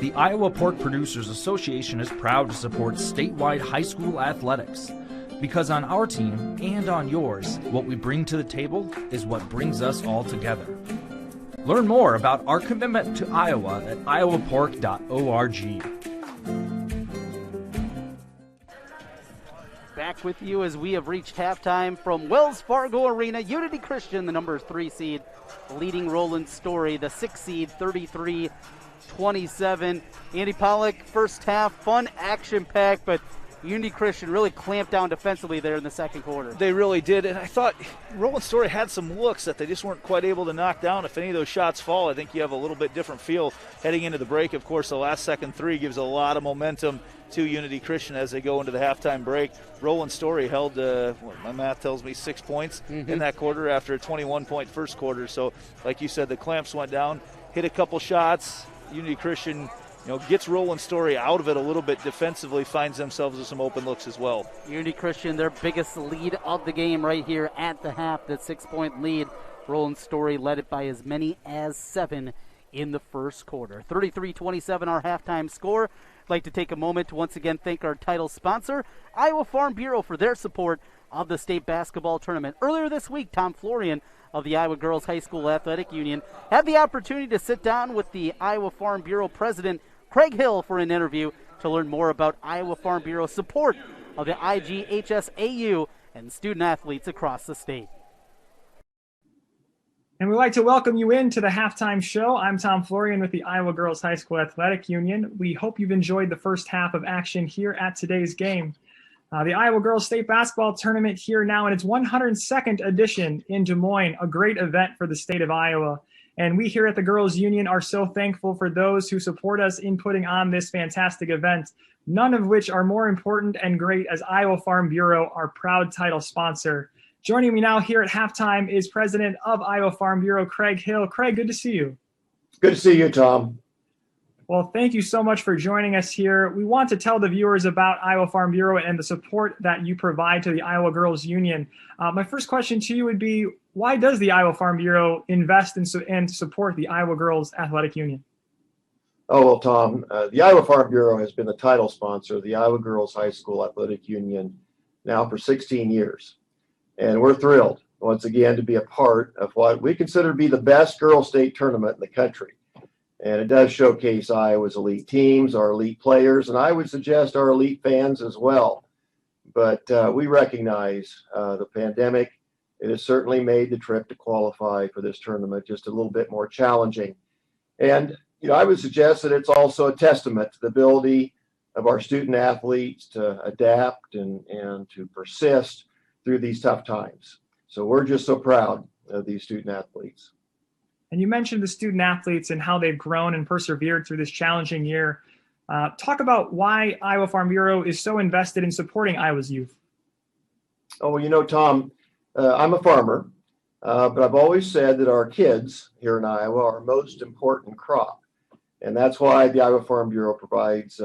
The Iowa Pork Producers Association is proud to support statewide high school athletics. Because on our team, and on yours, what we bring to the table is what brings us all together. Learn more about our commitment to Iowa at iowapork.org. Back with you as we have reached halftime from Wells Fargo Arena. Unity Christian, the number 3 seed, leading Roland-Story, the 6 seed, 33-27. Andy Pollock, first half, fun, action-packed, but Unity Christian really clamped down defensively there in the second quarter. They really did, and I thought Roland-Story had some looks that they just weren't quite able to knock down. If any of those shots fall, I think you have a little bit different feel heading into the break. Of course, the last second three gives a lot of momentum to Unity Christian as they go into the halftime break. Roland-Story held, my math tells me, 6 points in that quarter after a 21-point first quarter. So, like you said, the clamps went down, hit a couple shots. Unity Christian gets Roland-Story out of it a little bit defensively, finds themselves with some open looks as well. Unity Christian, their biggest lead of the game right here at the half, that 6-point lead. Roland-Story led it by as many as 7 in the first quarter. 33-27 our halftime score. I'd like to take a moment to once again thank our title sponsor, Iowa Farm Bureau, for their support of the state basketball tournament. Earlier this week, Tom Florian of the Iowa Girls High School Athletic Union had the opportunity to sit down with the Iowa Farm Bureau president, Craig Hill, for an interview to learn more about Iowa Farm Bureau's support of the IGHSAU and student athletes across the state. And we'd like to welcome you into the halftime show. I'm Tom Florian with the Iowa Girls High School Athletic Union. We hope you've enjoyed the first half of action here at today's game. The Iowa Girls State Basketball Tournament here now in its 102nd edition in Des Moines, a great event for the state of Iowa. And we here at the Girls Union are so thankful for those who support us in putting on this fantastic event, none of which are more important and great as Iowa Farm Bureau, our proud title sponsor. Joining me now here at halftime is President of Iowa Farm Bureau, Craig Hill. Craig, good to see you. Good to see you, Tom. Well, thank you so much for joining us here. We want to tell the viewers about Iowa Farm Bureau and the support that you provide to the Iowa Girls Union. My first question to you would be, why does the Iowa Farm Bureau invest and support the Iowa Girls Athletic Union? Oh, well, Tom, the Iowa Farm Bureau has been the title sponsor of the Iowa Girls High School Athletic Union now for 16 years. And we're thrilled, once again, to be a part of what we consider to be the best girls' state tournament in the country. And it does showcase Iowa's elite teams, our elite players, and I would suggest our elite fans as well. But we recognize the pandemic. It has certainly made the trip to qualify for this tournament just a little bit more challenging. And, I would suggest that it's also a testament to the ability of our student athletes to adapt and to persist through these tough times. So we're just so proud of these student athletes. And you mentioned the student athletes and how they've grown and persevered through this challenging year. Talk about why Iowa Farm Bureau is so invested in supporting Iowa's youth. Oh, well, Tom, I'm a farmer, but I've always said that our kids here in Iowa are our most important crop. And that's why the Iowa Farm Bureau provides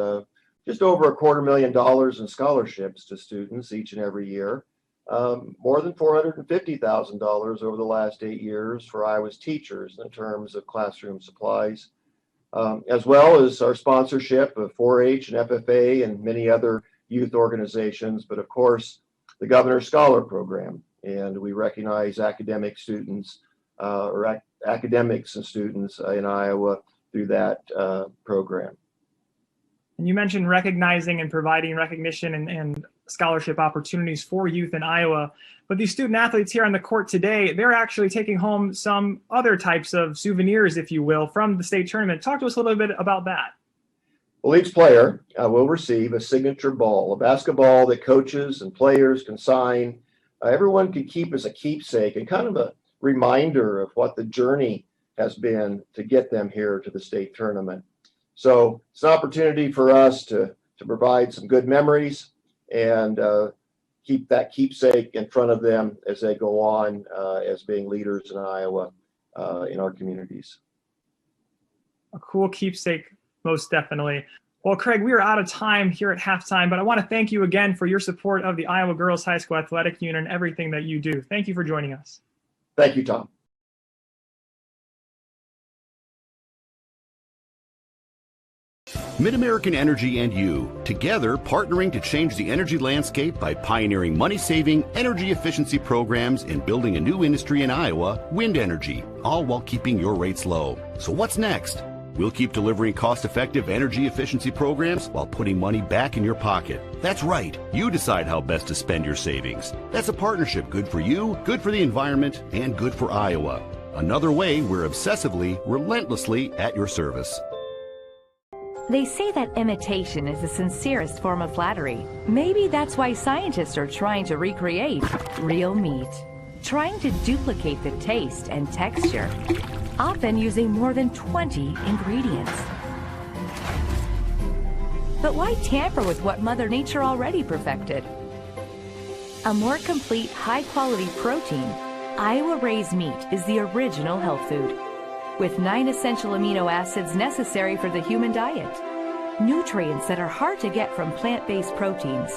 just over $250,000 in scholarships to students each and every year. More than $450,000 over the last 8 years for Iowa's teachers in terms of classroom supplies, as well as our sponsorship of 4-H and FFA and many other youth organizations, but of course, the Governor's Scholar Program. And we recognize academic students or academics and students in Iowa through that program. And you mentioned recognizing and providing recognition and scholarship opportunities for youth in Iowa. But these student athletes here on the court today, they're actually taking home some other types of souvenirs, if you will, from the state tournament. Talk to us a little bit about that. Well, each player will receive a signature ball, a basketball that coaches and players can sign. Everyone can keep as a keepsake and kind of a reminder of what the journey has been to get them here to the state tournament. So it's an opportunity for us to provide some good memories and keep that keepsake in front of them as they go on as being leaders in Iowa in our communities. A cool keepsake, most definitely. Well, Craig, we are out of time here at halftime, but I want to thank you again for your support of the Iowa Girls High School Athletic Union and everything that you do. Thank you for joining us. Thank you, Tom. MidAmerican Energy and you, together partnering to change the energy landscape by pioneering money-saving, energy efficiency programs and building a new industry in Iowa, wind energy, all while keeping your rates low. So what's next? We'll keep delivering cost-effective energy efficiency programs while putting money back in your pocket. That's right. You decide how best to spend your savings. That's a partnership good for you, good for the environment, and good for Iowa. Another way we're obsessively, relentlessly at your service. They say that imitation is the sincerest form of flattery. Maybe that's why scientists are trying to recreate real meat. Trying to duplicate the taste and texture, often using more than 20 ingredients. But why tamper with what Mother Nature already perfected? A more complete, high-quality protein, Iowa Raised Meat is the original health food, with 9 essential amino acids necessary for the human diet. Nutrients that are hard to get from plant-based proteins.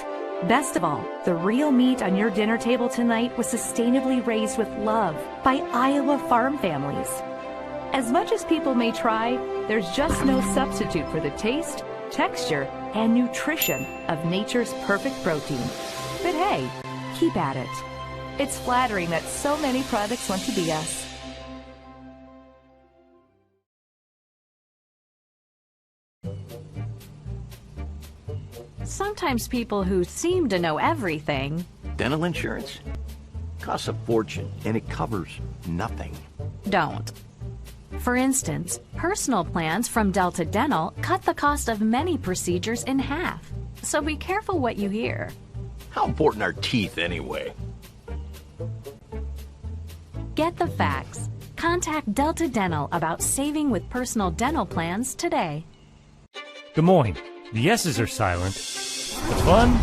Best of all, the real meat on your dinner table tonight was sustainably raised with love by Iowa farm families. As much as people may try, there's just no substitute for the taste, texture, and nutrition of nature's perfect protein. But hey, keep at it. It's flattering that so many products want to be us. Sometimes people who seem to know everything. Dental insurance costs a fortune and it covers nothing. Don't. For instance, personal plans from Delta Dental cut the cost of many procedures in half. So be careful what you hear. How important are teeth anyway? Get the facts. Contact Delta Dental about saving with personal dental plans today. Des Moines. The S's are silent. The fun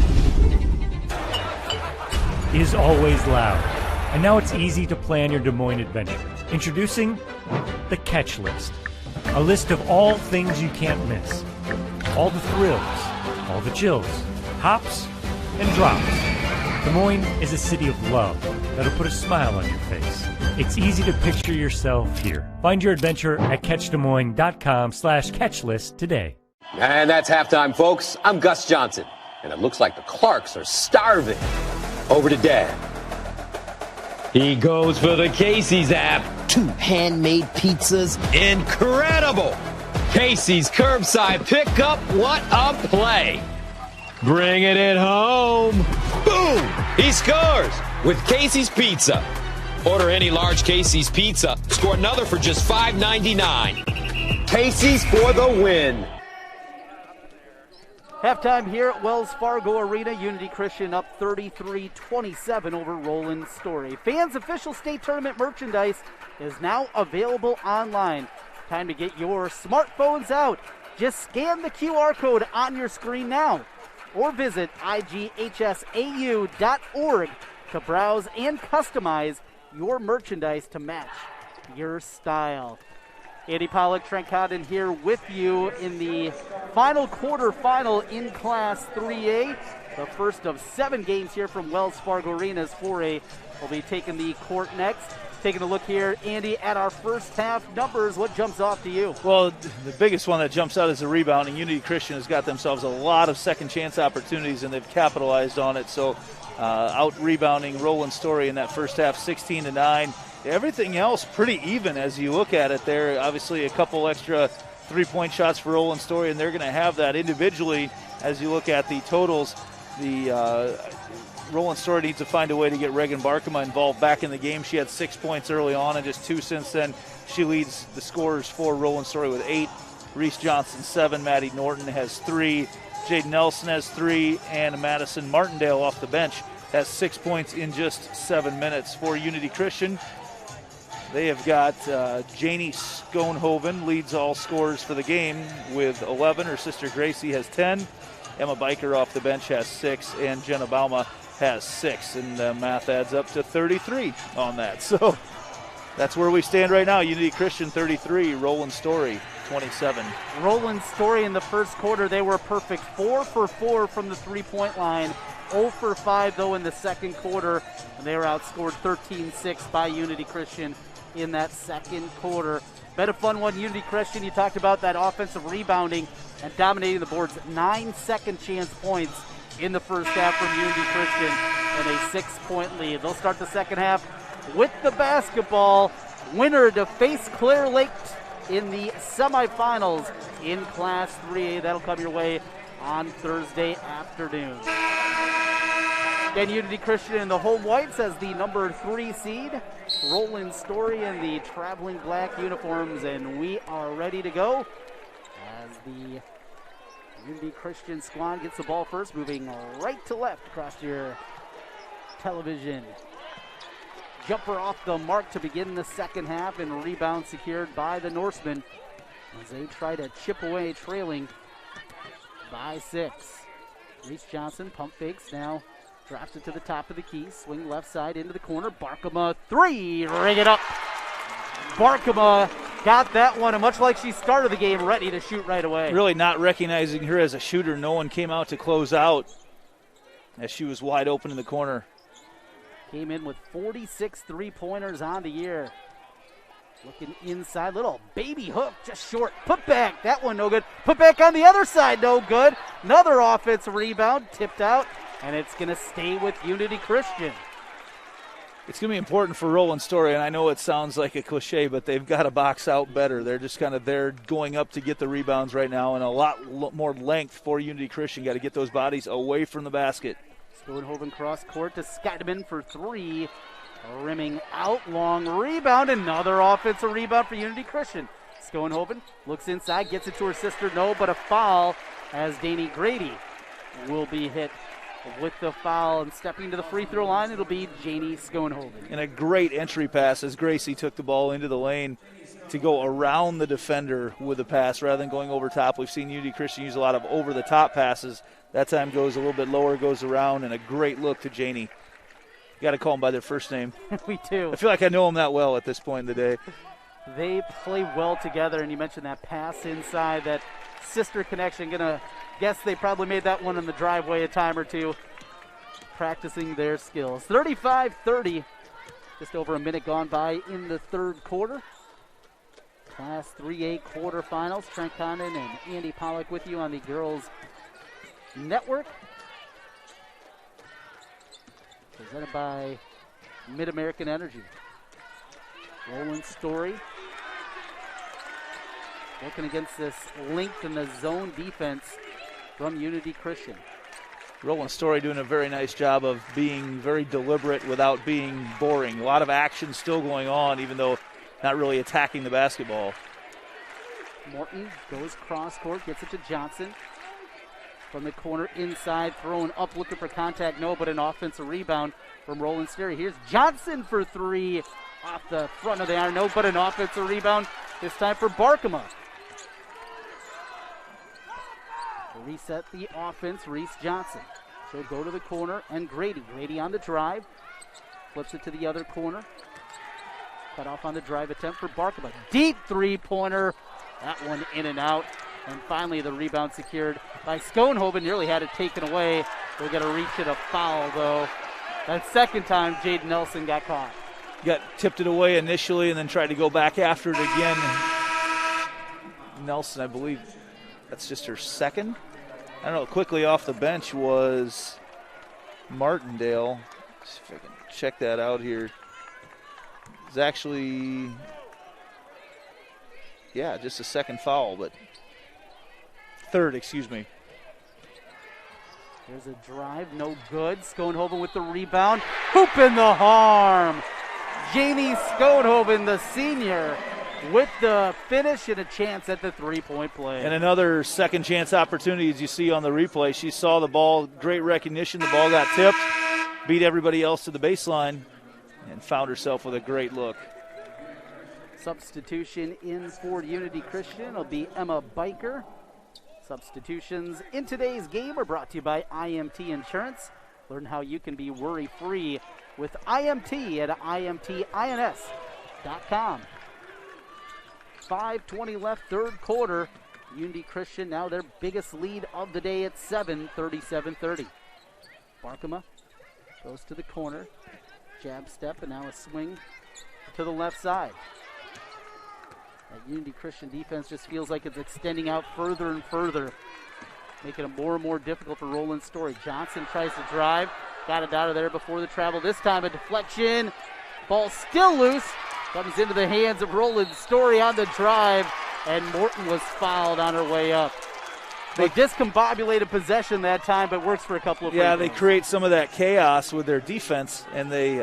is always loud. And now it's easy to plan your Des Moines adventure. Introducing the Catch List. A list of all things you can't miss. All the thrills, all the chills, hops and drops. Des Moines is a city of love that'll put a smile on your face. It's easy to picture yourself here. Find your adventure at catchdesmoines.com/catchlist today. And that's halftime, folks. I'm Gus Johnson, and it looks like the Clarks are starving. Over to Dad. He goes for the Casey's app. 2 handmade pizzas. Incredible! Casey's curbside pickup. What a play! Bringing it home. Boom! He scores with Casey's Pizza. Order any large Casey's pizza. Score another for just $5.99. Casey's for the win. Halftime here at Wells Fargo Arena. Unity Christian up 33-27 over Roland-Story. Fans' official state tournament merchandise is now available online. Time to get your smartphones out. Just scan the QR code on your screen now or visit IGHSAU.org to browse and customize your merchandise to match your style. Andy Pollock, Trent Cotton here with you in the final quarterfinal in Class 3A. The first of 7 games here from Wells Fargo Arena's 4A will be taking the court next. Taking a look here, Andy, at our first half numbers. What jumps off to you? Well, the biggest one that jumps out is the rebounding. Unity Christian has got themselves a lot of second chance opportunities, and they've capitalized on it. So out-rebounding Roland-Story in that first half, 16-9. Everything else pretty even as you look at it there. Obviously a couple extra three-point shots for Roland-Story, and they're going to have that individually as you look at the totals. The Roland-Story needs to find a way to get Reagan Barkema involved back in the game. She had 6 points early on and just 2 since then. She leads the scorers for Roland-Story with 8. Reese Johnson 7. Maddie Norton has 3. Jade Nelson has 3. And Madison Martindale off the bench has 6 points in just 7 minutes. For Unity Christian, they have got Janie Schoenhoven leads all scorers for the game with 11. Her sister Gracie has 10. Emma Biker off the bench has 6. And Jenna Bauma has 6, and the math adds up to 33 on that. So that's where we stand right now. Unity Christian 33, Roland-Story 27. Roland-Story in the first quarter, they were perfect. 4 for 4 from the three-point line. 0 for 5, though, in the second quarter. And they were outscored 13-6 by Unity Christian in that second quarter. Been a fun one, Unity Christian. You talked about that offensive rebounding and dominating the boards. 9 second chance points in the first half from Unity Christian and a 6-point lead. They'll start the second half with the basketball. Winner to face Clear Lake in the semifinals in Class 3A. That'll come your way on Thursday afternoon. Again, Unity Christian in the home whites as the number 3 seed. Roland-Story in the traveling black uniforms, and we are ready to go as the Unity Christian squad gets the ball first, moving right to left across your television. Jumper off the mark to begin the second half, and rebound secured by the Norsemen as they try to chip away, trailing by 6. Reese Johnson pump fakes, now drops it to the top of the key, swing left side into the corner. Barkema 3, ring it up. Barkema got that one, and much like she started the game, ready to shoot right away. Really not recognizing her as a shooter. No one came out to close out as she was wide open in the corner. Came in with 46 three-pointers on the year. Looking inside, little baby hook, just short. Put back, that one no good. Put back on the other side, no good. Another offensive rebound, tipped out, and it's going to stay with Unity Christian. It's going to be important for Roland-Story, and I know it sounds like a cliche, but they've got to box out better. They're just kind of there going up to get the rebounds right now, and a lot more length for Unity Christian. Got to get those bodies away from the basket. Schoenhoven cross court to Skydeman for 3. Rimming out, long rebound, another offensive rebound for Unity Christian. Schoenhoven looks inside, gets it to her sister, no, but a foul as Danny Grady will be hit with the foul, and stepping to the free throw line, it'll be Janie Schoenhoven. And a great entry pass as Gracie took the ball into the lane to go around the defender with a pass rather than going over top. We've seen Unity Christian use a lot of over-the-top passes. That time goes a little bit lower, goes around, and a great look to Janie. You got to call them by their first name. We do. I feel like I know them that well at this point in the day. They play well together, and you mentioned that pass inside, that sister connection. Gonna guess they probably made that one in the driveway a time or two, practicing their skills. 35-30, just over a minute gone by in the third quarter. Class 3A quarterfinals. Trent Condon and Andy Pollock with you on the Girls Network. Presented by Mid-American Energy. Roland-Story working against this length in the zone defense from Unity Christian. Roland-Story doing a very nice job of being very deliberate without being boring. A lot of action still going on, even though not really attacking the basketball. Morton goes cross court, gets it to Johnson. From the corner inside, throwing up, looking for contact, no, but an offensive rebound from Roland-Story. Here's Johnson for 3 off the front of the iron, no, but an offensive rebound, this time for Barkema. To reset the offense, Reese Johnson. She'll go to the corner, and Grady. Grady on the drive, flips it to the other corner. Cut off on the drive attempt for Barkema. Deep three-pointer, that one in and out. And finally, the rebound secured by Schoenhoven. Nearly had it taken away. We're going to reach it a foul, though. That second time, Jaden Nelson got caught. Got tipped it away initially and then tried to go back after it again. Nelson, I believe that's just her second. I don't know, quickly off the bench was Martindale. Let's see if I can check that out here. It's actually, yeah, just a second foul, but third, excuse me. There's a drive, no good. Schoenhoven with the rebound. Hoop in the harm. Janie Schoenhoven, the senior, with the finish and a chance at the three-point play. And another second chance opportunity, as you see on the replay. She saw the ball, great recognition. The ball got tipped, beat everybody else to the baseline, and found herself with a great look. Substitution in for Unity Christian will be Emma Biker. Substitutions in today's game are brought to you by IMT Insurance. Learn how you can be worry-free with IMT at imtins.com. 5:20 left, third quarter. Unity Christian now their biggest lead of the day at 7, 37-30. Barkema goes to the corner. Jab step and now a swing to the left side. That Unity Christian defense just feels like it's extending out further and further, making it more and more difficult for Roland-Story. Johnson tries to drive, got it out of there before the travel. This time a deflection, ball still loose, comes into the hands of Roland-Story on the drive, and Morton was fouled on her way up. They discombobulated possession that time, but works for a couple of free throws. They create some of that chaos with their defense, and they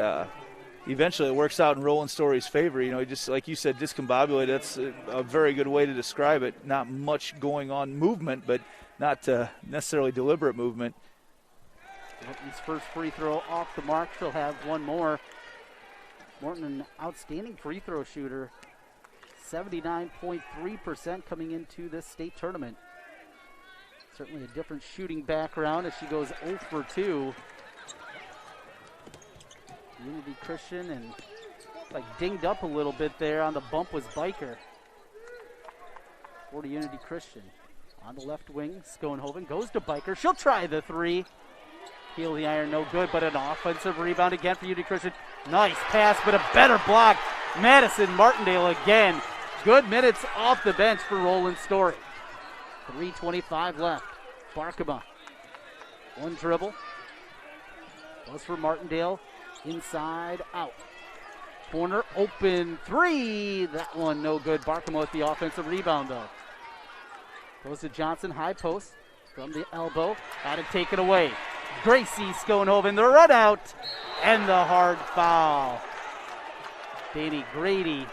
eventually it works out in Roland-Story's favor. You know, just like you said, discombobulated. That's a very good way to describe it. Not much going on movement, but not necessarily deliberate movement. Morton's first free throw off the mark. She'll have one more. Morton, an outstanding free throw shooter. 79.3% coming into this state tournament. Certainly a different shooting background as she goes 0 for 2. Unity Christian and like dinged up a little bit there on the bump was Biker. For the Unity Christian. On the left wing, Schoenhoven goes to Biker. She'll try the three. Heel the iron, no good, but an offensive rebound again for Unity Christian. Nice pass, but a better block. Madison Martindale again. Good minutes off the bench for Roland-Story. 3:25 left. Barkema. One dribble. Goes for Martindale. Inside, out. Corner, open, three. That one no good. Barkema with the offensive rebound, though. Goes to Johnson, high post. From the elbow. Got it taken away. Gracie Schoenhoven, the run out. And the hard foul. Danny Grady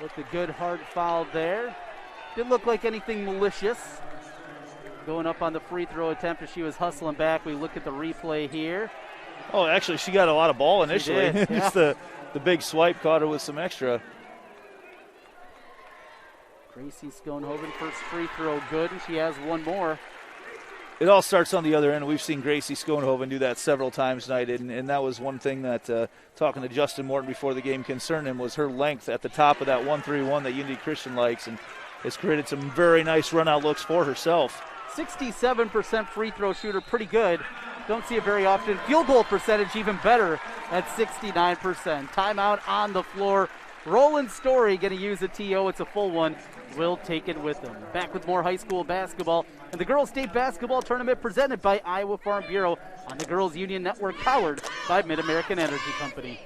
with the good hard foul there. Didn't look like anything malicious. Going up on the free throw attempt as she was hustling back. We look at the replay here. Oh, actually, she got a lot of ball initially. She did, yeah. Just the big swipe caught her with some extra. Gracie Schoenhoven, first free throw good, and she has one more. It all starts on the other end. We've seen Gracie Schoenhoven do that several times tonight, and that was one thing that, talking to Justin Morton before the game concerned him, was her length at the top of that 1-3-1 that Unity Christian likes, and it's created some very nice run-out looks for herself. 67% free throw shooter, pretty good. Don't see it very often. Field goal percentage even better at 69%. Timeout on the floor. Roland-Story going to use a TO. It's a full one. We'll take it with them. Back with more high school basketball and the Girls State Basketball Tournament presented by Iowa Farm Bureau on the Girls Union Network, powered by Mid-American Energy Company.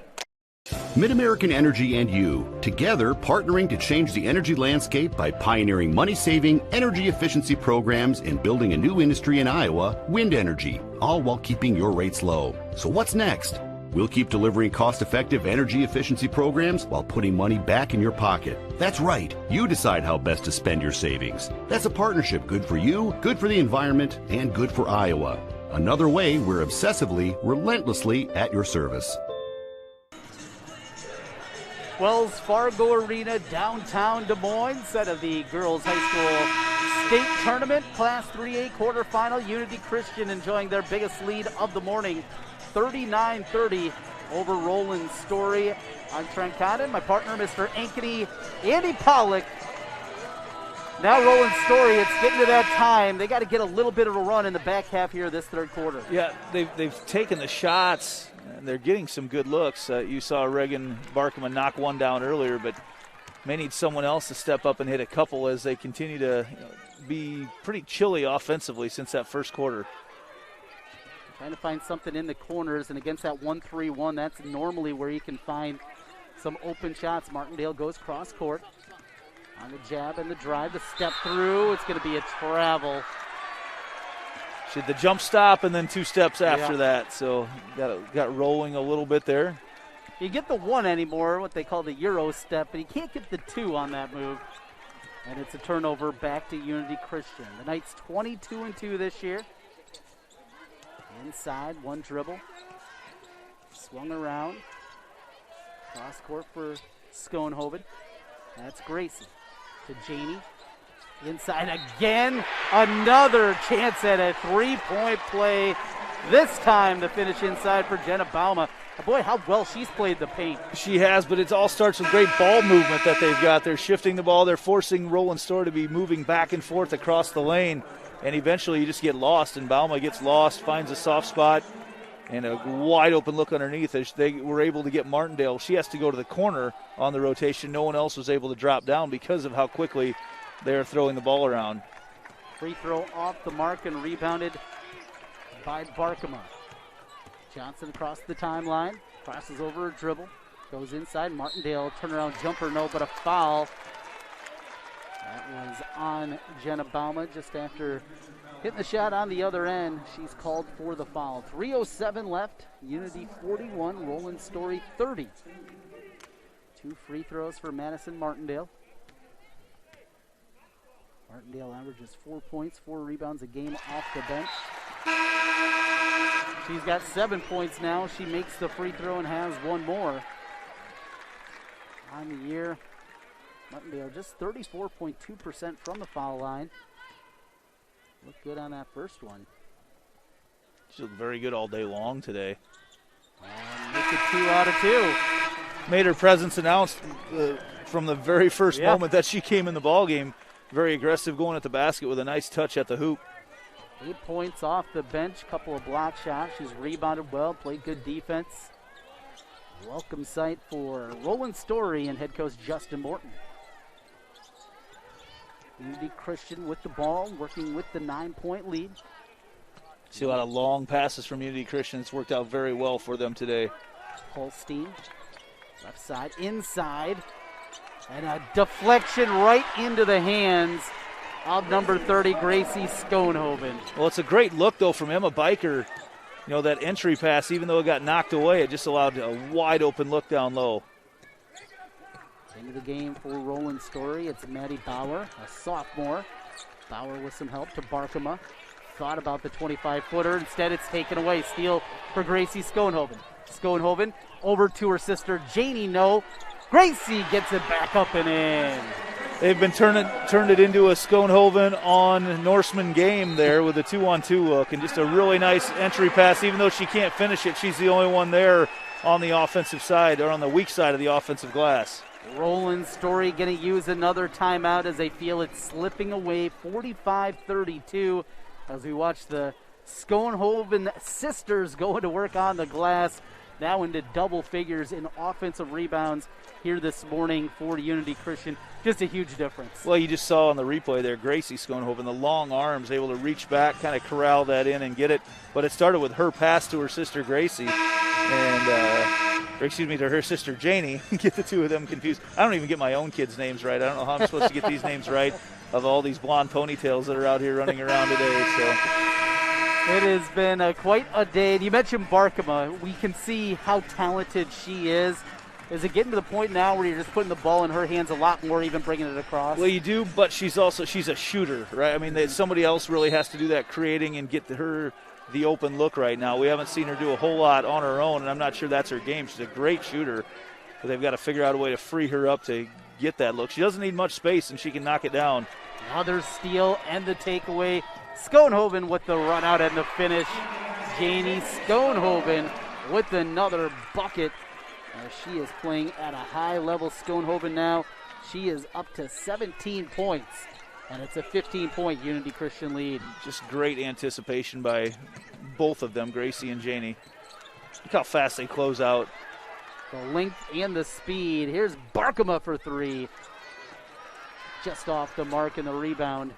Mid-American Energy and you, together partnering to change the energy landscape by pioneering money-saving, energy efficiency programs and building a new industry in Iowa, wind energy, all while keeping your rates low. So what's next? We'll keep delivering cost-effective energy efficiency programs while putting money back in your pocket. That's right. You decide how best to spend your savings. That's a partnership good for you, good for the environment, and good for Iowa. Another way we're obsessively, relentlessly at your service. Wells Fargo Arena, downtown Des Moines, set of the girls high school state tournament, Class 3A quarterfinal. Unity Christian enjoying their biggest lead of the morning, 39-30 over Roland-Story. I'm Trent Condon, my partner, Mr. Ankeny, Andy Pollock. Now Roland-Story, it's getting to that time. They got to get a little bit of a run in the back half here of this third quarter. Yeah, they've taken the shots, and they're getting some good looks. You saw Reagan Barkema knock one down earlier, but may need someone else to step up and hit a couple as they continue to be pretty chilly offensively since that first quarter. Trying to find something in the corners, and against that 1-3-1, that's normally where you can find some open shots. Martindale goes cross court on the jab and the drive, the step through. It's going to be a travel. She had the jump stop and then two steps after that, so got rolling a little bit there. You get the one anymore, what they call the Euro step, but you can't get the two on that move. And it's a turnover back to Unity Christian. The Knights 22-2 this year. Inside, one dribble. Swung around. Cross court for Schoenhoven. That's Gracie to Janey. Inside again. Another chance at a three-point play. This time the finish inside for Jenna Bauma. Boy, how well she's played the paint. She has, but it all starts with great ball movement that they've got. They're shifting the ball. They're forcing Roland-Story to be moving back and forth across the lane. And eventually you just get lost, and Bauma gets lost, finds a soft spot, and a wide open look underneath as they were able to get Martindale. She has to go to the corner on the rotation. No one else was able to drop down because of how quickly they're throwing the ball around. Free throw off the mark and rebounded by Barkema. Johnson across the timeline, crosses over a dribble, goes inside. Martindale, turnaround jumper, no, but a foul. That was on Jenna Bauma just after hitting the shot on the other end. She's called for the foul. 3:07 left. Unity 41, Roland-Story 30. 2 free throws for Madison Martindale. Martindale averages 4 points, 4 rebounds a game off the bench. She's got 7 points now. She makes the free throw and has one more. On the year, Martindale just 34.2% from the foul line. Looked good on that first one. She looked very good all day long today. And make it 2 out of 2. Made her presence announced from the very first moment that she came in the ballgame. Very aggressive going at the basket with a nice touch at the hoop. 8 points off the bench, couple of block shots. She's rebounded well, played good defense. Welcome sight for Roland-Story and head coach Justin Morton. Unity Christian with the ball, working with the 9-point lead. See a lot of long passes from Unity Christian. It's worked out very well for them today. Holstein, left side, inside. And a deflection right into the hands of number 30, Gracie Schoenhoven. Well, it's a great look, though, from Emma Biker. You know, that entry pass, even though it got knocked away, it just allowed a wide open look down low. Into the game for Roland-Story, it's Maddie Bauer, a sophomore. Bauer with some help to Barkema. Thought about the 25-footer. Instead, it's taken away. Steal for Gracie Schoenhoven. Schoenhoven over to her sister, Janie No. Gracie gets it back up and in. They've been turned it into a Schoenhoven on Norseman game there with a 2-on-2 look, and just a really nice entry pass. Even though she can't finish it, she's the only one there on the offensive side, or on the weak side of the offensive glass. Roland-Story going to use another timeout as they feel it's slipping away, 45-32, as we watch the Schoenhoven sisters going to work on the glass, now into double figures in offensive rebounds here this morning for Unity Christian. Just a huge difference. Well, you just saw on the replay there, Gracie Schoenhoven, the long arms, able to reach back, kind of corral that in and get it. But it started with her pass to her sister Gracie, and to her sister Janie. Get the two of them confused. I don't even get my own kids' names right. I don't know how I'm supposed to get these names right of all these blonde ponytails that are out here running around today. So it has been quite a day. And you mentioned Barkema. We can see how talented she is. Is it getting to the point now where you're just putting the ball in her hands a lot more, even bringing it across? Well, you do, but she's a shooter, right? I mean, somebody else really has to do that creating and get her the open look right now. We haven't seen her do a whole lot on her own, and I'm not sure that's her game. She's a great shooter, but they've got to figure out a way to free her up to get that look. She doesn't need much space, and she can knock it down. Another steal and the takeaway. Schoenhoven with the run out and the finish. Janie Schoenhoven with another bucket. She is playing at a high level. Schoenhoven now, she is up to 17 points, and it's a 15-point Unity Christian lead. Just great anticipation by both of them, Gracie and Janie. Look how fast they close out. The length and the speed. Here's Barkema for 3. Just off the mark and the rebound.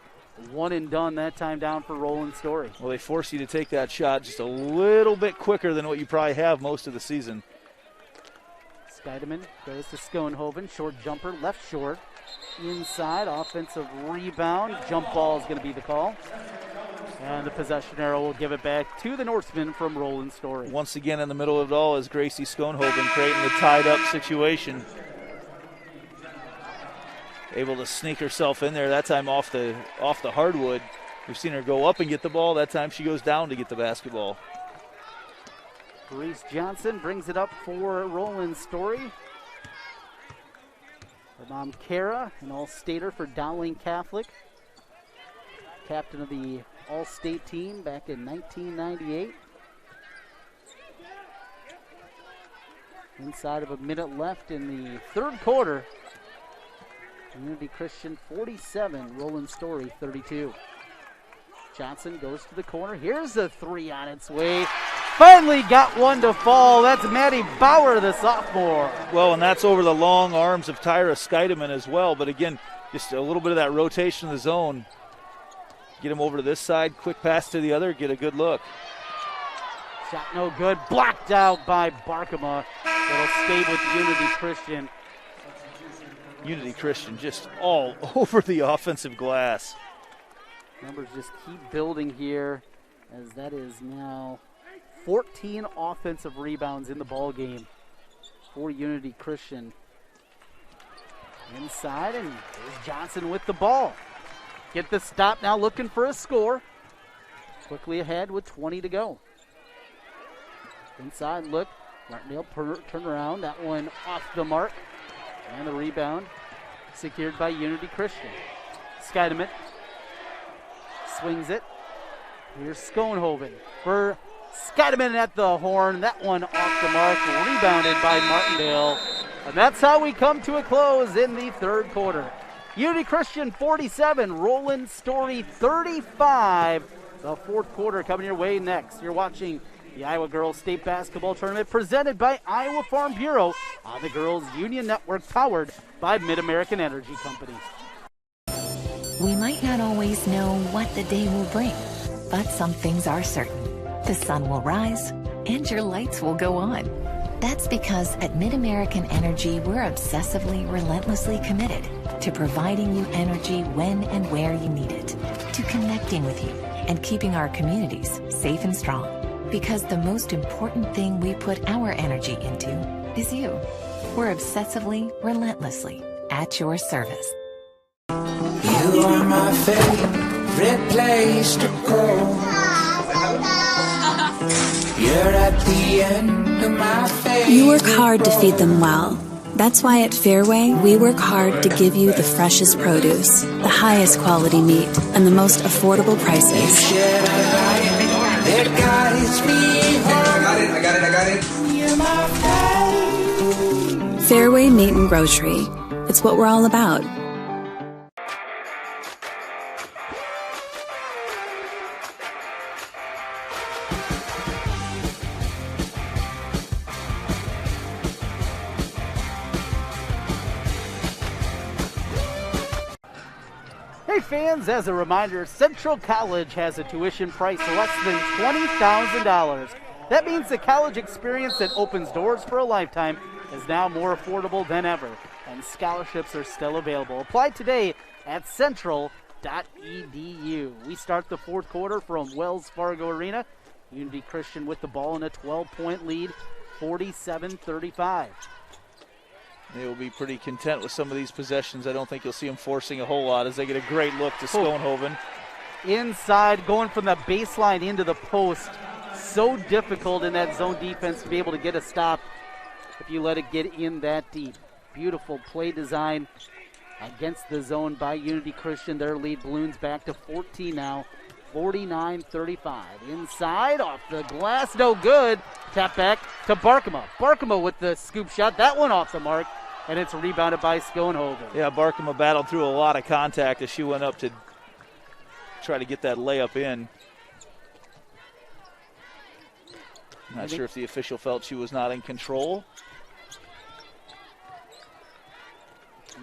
One and done that time down for Roland-Story. Well, they force you to take that shot just a little bit quicker than what you probably have most of the season. Scheidemann goes to Schoenhoven. Short jumper, left short. Inside, offensive rebound. Jump ball is going to be the call. And the possession arrow will give it back to the Norseman from Roland-Story. Once again in the middle of it all is Gracie Schoenhoven creating the tied-up situation. Able to sneak herself in there, that time off the hardwood. We've seen her go up and get the ball. That time she goes down to get the basketball. Reese Johnson brings it up for Roland-Story. Her mom, Kara, an all-stater for Dowling Catholic. captain of the All-State team back in 1998. Inside of a minute left in the third quarter. Unity Christian 47, Roland-Story 32. Johnson goes to the corner. Here's a three on its way. Finally got one to fall. That's Maddie Bauer, the sophomore. Well, and that's over the long arms of Tyra Scheidemann as well. But again, just a little bit of that rotation of the zone. Get him over to this side. Quick pass to the other. Get a good look. Shot no good. Blocked out by Barkema. It'll stay with Unity Christian. Unity Christian just all over the offensive glass. Numbers just keep building here, as that is now 14 offensive rebounds in the ball game for Unity Christian. Inside, and there's Johnson with the ball. Get the stop now, looking for a score. Quickly ahead with 20 to go. Inside look, Martindale turn around, that one off the mark. And the rebound secured by Unity Christian. Scheidemann swings it. Here's Schoenhoven for Scheidemann at the horn. That one off the mark, rebounded by Martindale. And that's how we come to a close in the third quarter. Unity Christian 47, Roland-Story 35. The fourth quarter coming your way next. You're watching the Iowa Girls State Basketball Tournament presented by Iowa Farm Bureau on the Girls Union Network, powered by Mid-American Energy Company. We might not always know what the day will bring, but some things are certain. The sun will rise and your lights will go on. That's because at Mid-American Energy, we're obsessively, relentlessly committed to providing you energy when and where you need it, to connecting with you and keeping our communities safe and strong. Because the most important thing we put our energy into is you. We're obsessively, relentlessly at your service. You are my favorite place to go. You're at the end of my favorite. You work hard to feed them well. That's why at Fairway, we work hard to give you the freshest produce, the highest quality meat, and the most affordable prices. Fairway Meat and Grocery. It's what we're all about. Hey fans, as a reminder, Central College has a tuition price less than $20,000. That means the college experience that opens doors for a lifetime is now more affordable than ever, and scholarships are still available. Apply today at central.edu. We start the fourth quarter from Wells Fargo Arena. Unity Christian with the ball in a 12-point lead, 47-35. They will be pretty content with some of these possessions. I don't think you'll see them forcing a whole lot as they get a great look to Schoenhoven. Inside, going from the baseline into the post. So difficult in that zone defense to be able to get a stop if you let it get in that deep. Beautiful play design against the zone by Unity Christian. Their lead balloons back to 14 now, 49-35. Inside, off the glass, no good. Tap back to Barkema. Barkema with the scoop shot. That one off the mark, and it's rebounded by Schoenhoven. Yeah, Barkema battled through a lot of contact as she went up to try to get that layup in. Not sure if the official felt she was not in control.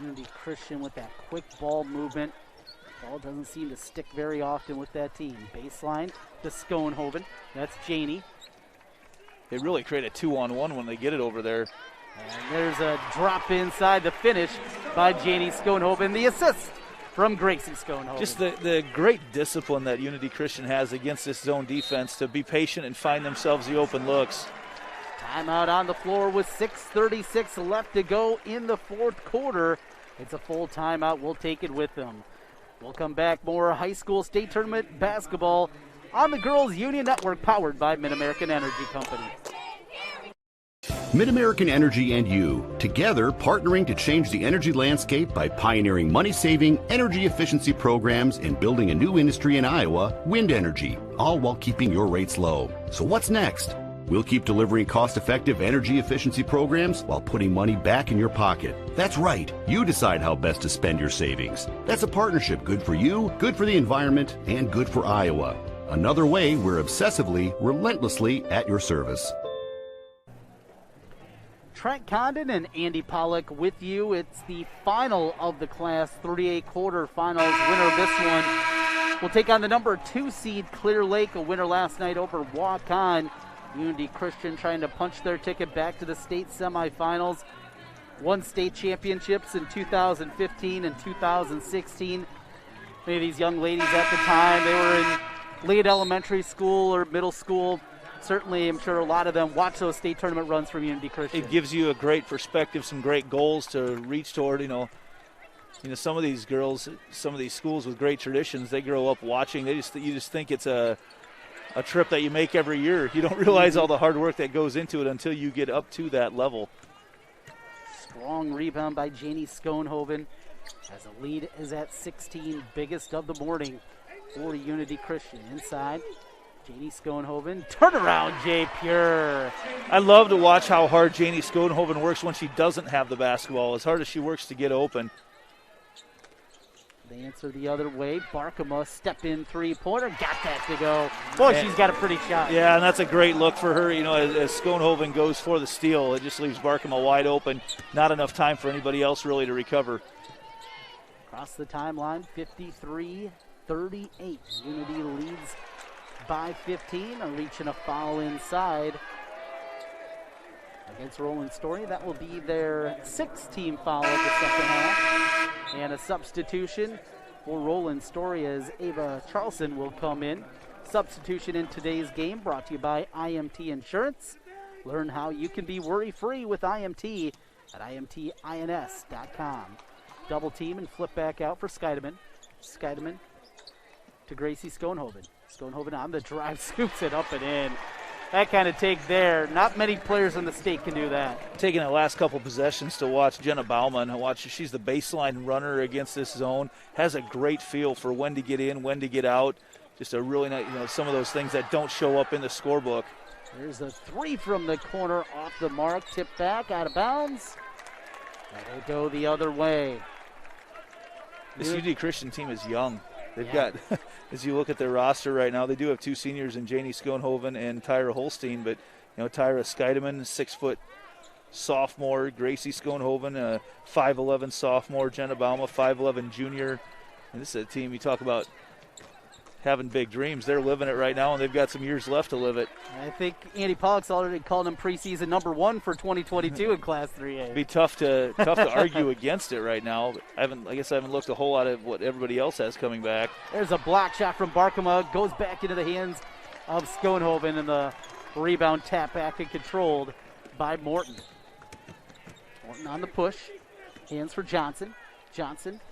Unity Christian with that quick ball movement. Ball doesn't seem to stick very often with that team. Baseline to Schoenhoven. That's Janey. They really create a 2-on-1 when they get it over there. And there's a drop inside the finish by Janey Schoenhoven. The assist from Gracie Schoenhoven. Just the great discipline that Unity Christian has against this zone defense to be patient and find themselves the open looks. Timeout on the floor with 6:36 left to go in the fourth quarter. It's a full timeout. We'll take it with them. We'll come back. More high school state tournament basketball on the Girls Union Network, powered by Mid-American Energy Company. Mid-American Energy and you, together partnering to change the energy landscape by pioneering money-saving, energy efficiency programs and building a new industry in Iowa, wind energy, all while keeping your rates low. So what's next? We'll keep delivering cost-effective energy efficiency programs while putting money back in your pocket. That's right. You decide how best to spend your savings. That's a partnership good for you, good for the environment, and good for Iowa. Another way we're obsessively, relentlessly at your service. Trent Condon and Andy Pollock with you. It's the final of the Class 3A quarterfinals. Winner of this one will take on the number 2 seed Clear Lake, a winner last night over Waukon. Unity Christian trying to punch their ticket back to the state semifinals. Won state championships in 2015 and 2016. Many of these young ladies at the time, they were in late elementary school or middle school. Certainly, I'm sure a lot of them watch those state tournament runs from Unity Christian. It gives you a great perspective, some great goals to reach toward. You know, some of these girls, some of these schools with great traditions, they grow up watching. You just think it's a trip that you make every year. You don't realize all the hard work that goes into it until you get up to that level. Strong rebound by Janie Schoenhoven as the lead is at 16, biggest of the morning for Unity Christian. Inside, Janie Schoenhoven, turnaround Jay Pure. I love to watch how hard Janie Schoenhoven works when she doesn't have the basketball, as hard as she works to get open. They answer the other way. Barkema step in three-pointer, got that to go. Boy, she's got a pretty shot. Yeah, and that's a great look for her. You know, as Schoenhoven goes for the steal, it just leaves Barkema wide open. Not enough time for anybody else really to recover. Across the timeline, 53-38. Unity leads by 15. Reaching a foul inside against Roland-Story. That will be their 6th team foul of the second half. And a substitution for Roland-Story as Ava Charlson will come in. Substitution in today's game brought to you by IMT Insurance. Learn how you can be worry-free with IMT at imtins.com. Double team and flip back out for Scheidemann. Scheidemann to Gracie Schoenhoven. Schoenhoven on the drive, scoops it up and in. That kind of take there. Not many players in the state can do that. Taking the last couple possessions to watch Jenna Bauman. She's the baseline runner against this zone. Has a great feel for when to get in, when to get out. Just a really nice, some of those things that don't show up in the scorebook. There's a 3 from the corner off the mark. Tip back, out of bounds. And they go the other way. This UD Christian team is young. They've got, as you look at their roster right now, they do have 2 seniors in Janie Schoenhoven and Tyra Holstein, but Tyra Scheidemann, 6-foot sophomore, Gracie Schoenhoven, a 5'11 sophomore, Jenna Bauma, 5'11 junior. And this is a team you talk about having big dreams. They're living it right now, and they've got some years left to live it. I think Andy Pollock's already called him preseason number 1 for 2022 in Class 3A. It'd be tough to argue against it right now. I guess I haven't looked a whole lot at what everybody else has coming back. There's a block shot from Barkema, goes back into the hands of Schoenhoven, and the rebound tap back and controlled by Morton. Morton on the push, hands for Johnson. Johnson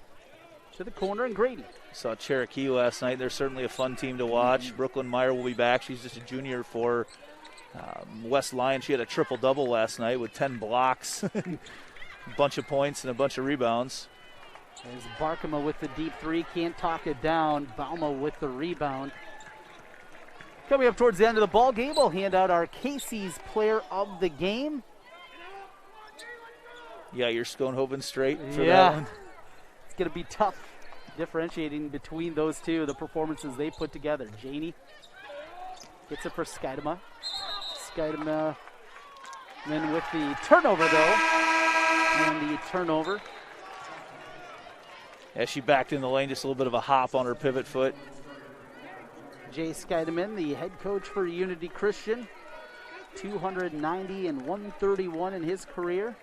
to the corner, and Grady. Saw Cherokee last night. They're certainly a fun team to watch. Brooklyn Meyer will be back. She's just a junior for West Lyon. She had a triple-double last night with 10 blocks, a bunch of points, and a bunch of rebounds. There's Barkema with the deep 3. Can't talk it down. Bauma with the rebound. Coming up towards the end of the ball game, we'll hand out our Casey's Player of the Game. Yeah, your Schoenhoven straight for that one. It's going to be tough differentiating between those two, the performances they put together. Janie gets it for Scheidema. Scheidema then with the turnover, though. And the turnover. As she backed in the lane, just a little bit of a hop on her pivot foot. Jay Scheidemann, the head coach for Unity Christian. 290 and 131 in his career.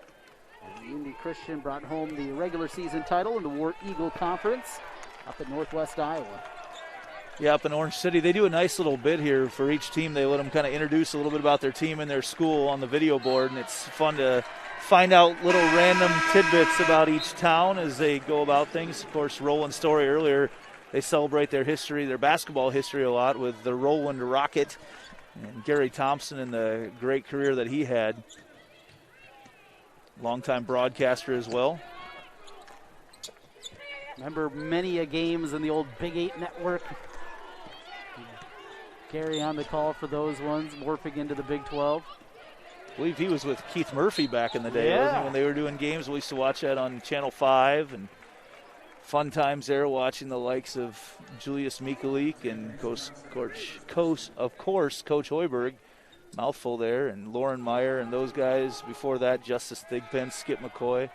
Unity Christian brought home the regular season title in the War Eagle Conference up in Northwest Iowa. Yeah, up in Orange City. They do a nice little bit here for each team. They let them kind of introduce a little bit about their team and their school on the video board, and it's fun to find out little random tidbits about each town as they go about things. Of course, Roland-Story earlier, they celebrate their history, their basketball history a lot with the Roland Rocket and Gary Thompson and the great career that he had. longtime broadcaster as well. Remember many a games in the old Big 8 network. Gary on the call for those ones, morphing into the Big 12. I believe he was with Keith Murphy back in the day, wasn't he, when they were doing games? We used to watch that on Channel 5, and fun times there watching the likes of Julius Mikulik and, Coach Hoiberg. Mouthful there, and Lauren Meyer and those guys. Before that, Justice Thigpen, Skip McCoy.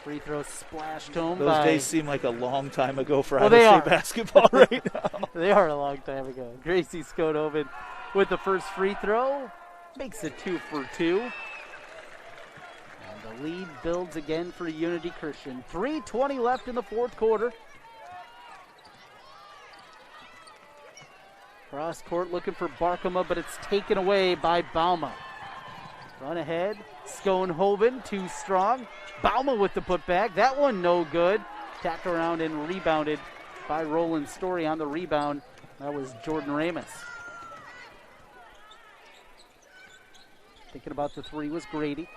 Free throw splashed home. Those days seem like a long time ago for Iowa State basketball right now. They are a long time ago. Gracie Skodoven with the first free throw. Makes it 2 for 2. And the lead builds again for Unity Christian. 3:20 left in the fourth quarter. Cross court looking for Barkema, but it's taken away by Bauma. Run ahead. Schoenhoven, too strong. Bauma with the putback. That one no good. Tapped around and rebounded by Roland-Story on the rebound. That was Jordan Ramus. Thinking about the three was Grady.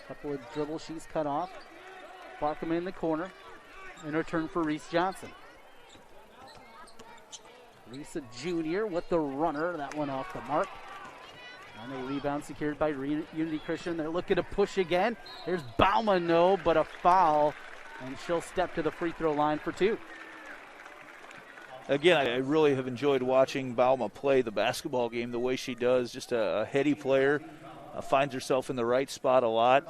Couple of dribbles, she's cut off. Barkema in the corner. In return for Reese Johnson. Reese, a junior, with the runner. That one off the mark. And a rebound secured by Unity Christian. They're looking to push again. There's Bauma, no, but a foul. And she'll step to the free throw line for 2. Again, I really have enjoyed watching Bauma play the basketball game the way she does. Just a heady player. Finds herself in the right spot a lot.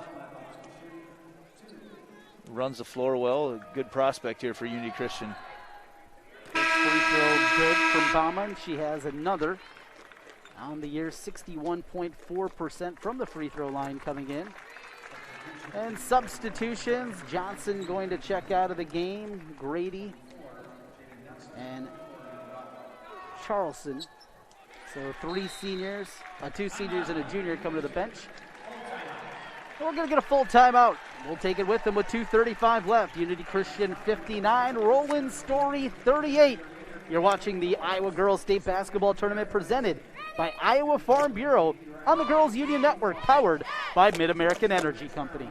Runs the floor well. A good prospect here for Unity Christian. Free throw good from Bauma, and she has another on the year, 61.4% from the free throw line coming in. And substitutions, Johnson going to check out of the game, Grady and Charleston. So 3 seniors, 2 seniors and a junior coming to the bench. We're going to get a full timeout. We'll take it with them with 2:35 left. Unity Christian 59, Roland-Story 38. You're watching the Iowa Girls State Basketball Tournament presented by Iowa Farm Bureau on the Girls Union Network, powered by Mid-American Energy Company.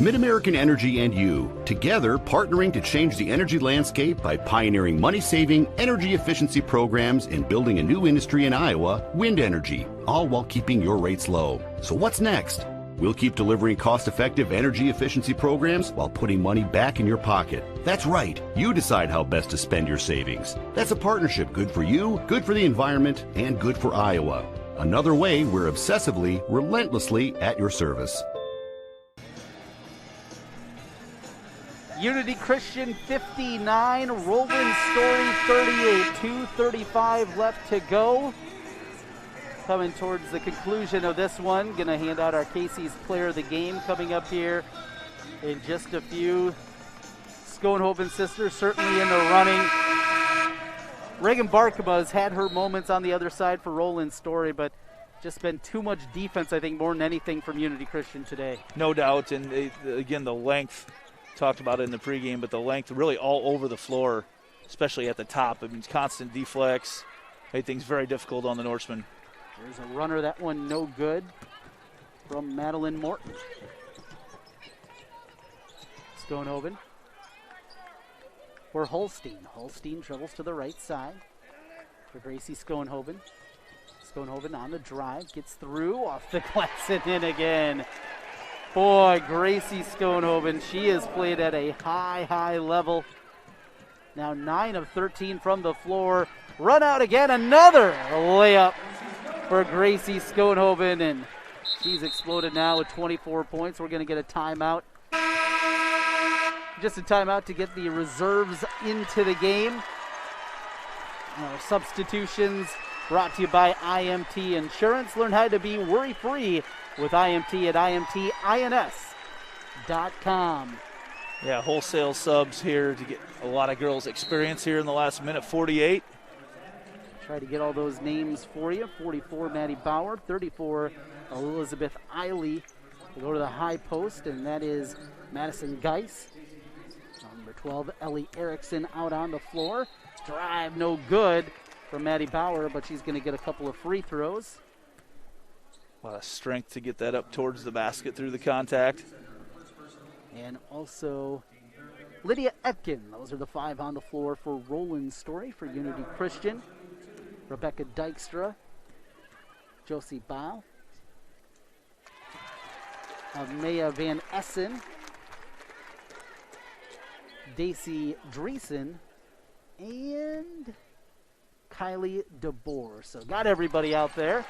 Mid-American Energy and you, together partnering to change the energy landscape by pioneering money-saving, energy efficiency programs and building a new industry in Iowa, wind energy, all while keeping your rates low. So what's next? We'll keep delivering cost-effective energy efficiency programs while putting money back in your pocket. That's right. You decide how best to spend your savings. That's a partnership good for you, good for the environment, and good for Iowa. Another way we're obsessively, relentlessly at your service. Unity Christian 59, Roland-Story 38. 2:35 left to go. Coming towards the conclusion of this one. Going to hand out our Casey's Player of the Game coming up here in just a few. Schoenhoven sisters certainly in the running. Reagan Barkema has had her moments on the other side for Roland-Story, but just been too much defense, I think, more than anything from Unity Christian today. No doubt, and again, the length, talked about it in the pregame, but the length really all over the floor, especially at the top. I mean, constant deflects, made things very difficult on the Norsemen. There's a runner, that one no good from Madeline Morton. Schoenhoven for Holstein. Holstein travels to the right side for Gracie Schoenhoven. Schoenhoven on the drive, gets through, off the glass and in again. Boy, Gracie Schoenhoven, she has played at a high level. Now 9 of 13 from the floor. Run out again, another layup for Gracie Schoenhoven, and she's exploded now with 24 points. We're going to get a timeout. Just a timeout to get the reserves into the game. Our substitutions brought to you by IMT Insurance. Learn how to be worry-free with IMT at IMTINS.com. Yeah, wholesale subs here to get a lot of girls experience here in the last minute 48. Try to get all those names for you. 44, Maddie Bauer. 34, Elizabeth Eiley. We go to the high post, and that is Madison Geis. Number 12, Ellie Erickson out on the floor. Drive no good from Maddie Bauer, but she's going to get a couple of free throws. A lot of strength to get that up towards the basket through the contact. And also Lydia Etkin. Those are the 5 on the floor for Roland-Story for Unity Christian. Rebecca Dykstra, Josie Bow, Maya Van Essen, Daisy Dreesen, and Kylie DeBoer. So got everybody out there.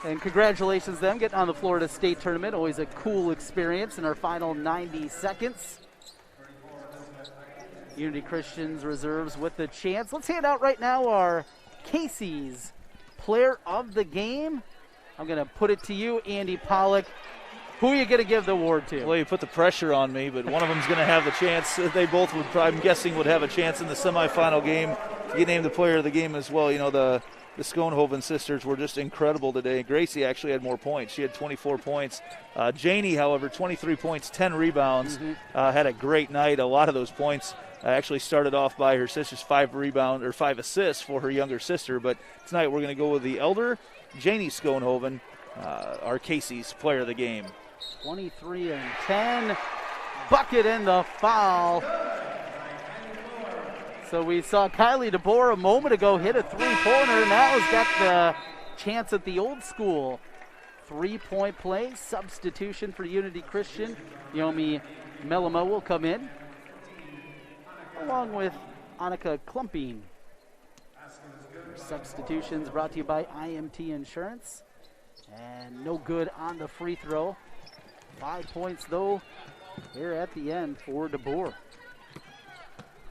And congratulations to them getting on the Florida State Tournament. Always a cool experience in our final 90 seconds. Unity Christian's reserves with the chance. Let's hand out right now our Casey's Player of the Game. I'm going to put it to you, Andy Pollock. Who are you going to give the award to? Well, you put the pressure on me, but one of them's going to have the chance. They both would, I'm guessing, would have a chance in the semifinal game to get named the Player of the Game as well. You know, the Schoenhoven sisters were just incredible today. Gracie actually had more points. She had 24 points. Janie, however, 23 points, 10 rebounds. Had a great night. A lot of those points actually started off by her sister's 5 assists for her younger sister. But tonight we're going to go with the elder, Janie Schoenhoven, our Casey's Player of the Game. 23 and 10. Bucket and the foul. So we saw Kylie DeBoer a moment ago hit a three-pointer. Now has got the chance at the old school three-point play. Substitution for Unity Christian. Yomi Melamo will come in, along with Annika Klumping. Substitutions brought to you by IMT Insurance. And no good on the free throw. 5 points, though, here at the end for DeBoer.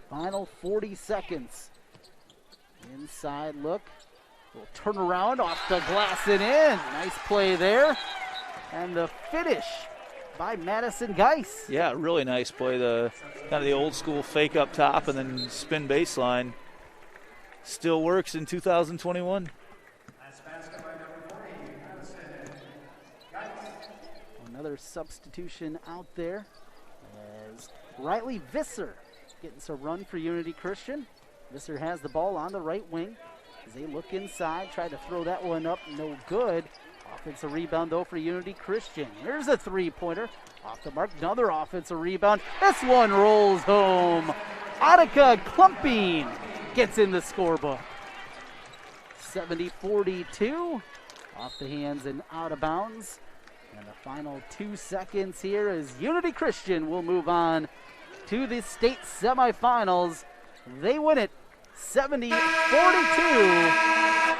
Final 40 seconds. Inside look. Little turnaround off the glass and in. Nice play there. And the finish by Madison Geis. Yeah, really nice play. The kind of the old school fake up top and then spin baseline. Still works in 2021. Another substitution out there as Riley Visser getting some run for Unity Christian. Visser has the ball on the right wing as they look inside, try to throw that one up, no good. Offensive rebound though for Unity Christian. Here's a three-pointer off the mark, another offensive rebound. This one rolls home. Annika Klumping gets in the scorebook. 70-42 off the hands and out of bounds. And the final 2 seconds here is Unity Christian will move on to the state semifinals. They win it 70-42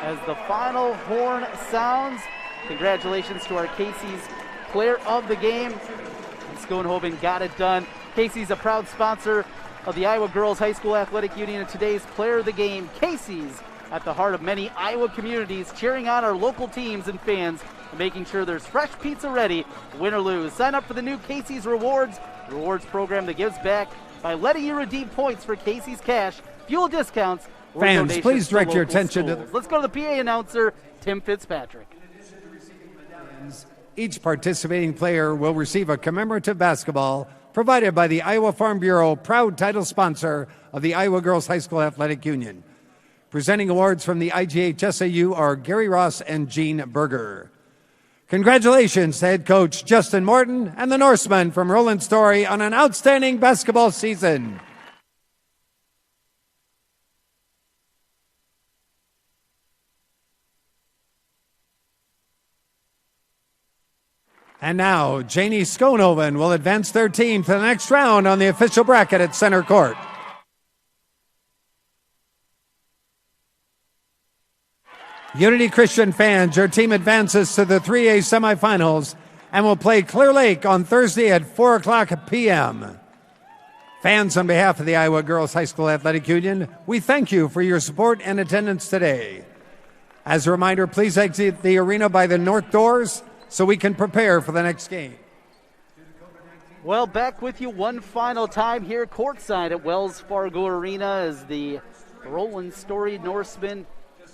as the final horn sounds. Congratulations to our Casey's Player of the Game. Schoenhoven got it done. Casey's a proud sponsor of the Iowa Girls High School Athletic Union and today's Player of the Game. Casey's at the heart of many Iowa communities, cheering on our local teams and fans, and making sure there's fresh pizza ready, win or lose. Sign up for the new Casey's Rewards program that gives back by letting you redeem points for Casey's Cash, fuel discounts, or fans, please direct your attention schools. Let's go to the PA announcer, Tim Fitzpatrick. Each participating player will receive a commemorative basketball provided by the Iowa Farm Bureau, proud title sponsor of the Iowa Girls High School Athletic Union. Presenting awards from the IGHSAU are Gary Ross and Gene Berger. Congratulations to head coach Justin Morton and the Norsemen from Roland-Story on an outstanding basketball season. And now, Janie Schoenhoven will advance their team to the next round on the official bracket at center court. Unity Christian fans, your team advances to the 3A semifinals and will play Clear Lake on Thursday at 4 o'clock p.m. Fans, on behalf of the Iowa Girls High School Athletic Union, we thank you for your support and attendance today. As a reminder, please exit the arena by the north doors so we can prepare for the next game. Well, back with you one final time here courtside at Wells Fargo Arena as the Roland-Story Norsemen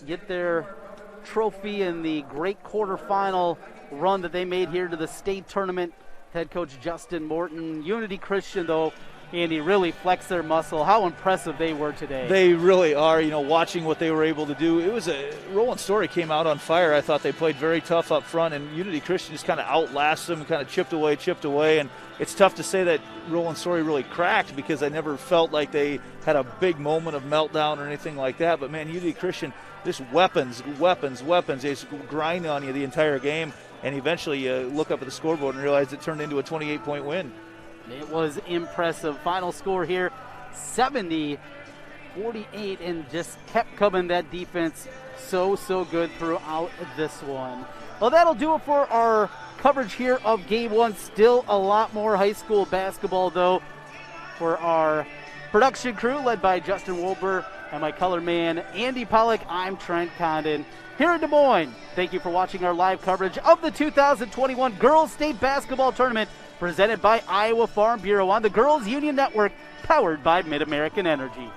get their trophy in the great quarterfinal run that they made here to the state tournament. Head coach Justin Morton. Unity Christian, though, Andy, really flex their muscle. How impressive they were today. They really are, watching what they were able to do. It was Roland-Story came out on fire. I thought they played very tough up front, and Unity Christian just kind of outlasted them, kind of chipped away. And it's tough to say that Roland-Story really cracked because I never felt like they had a big moment of meltdown or anything like that. But, man, Unity Christian, just weapons. They just grind on you the entire game, and eventually you look up at the scoreboard and realize it turned into a 28-point win. It was impressive. Final score here, 70-48, and just kept coming. That defense so good throughout this one. Well, that'll do it for our coverage here of Game 1. Still a lot more high school basketball, though, for our production crew led by Justin Wolber and my color man, Andy Pollock. I'm Trent Condon here in Des Moines. Thank you for watching our live coverage of the 2021 Girls State Basketball Tournament, presented by Iowa Farm Bureau on the Girls Union Network, powered by Mid-American Energy.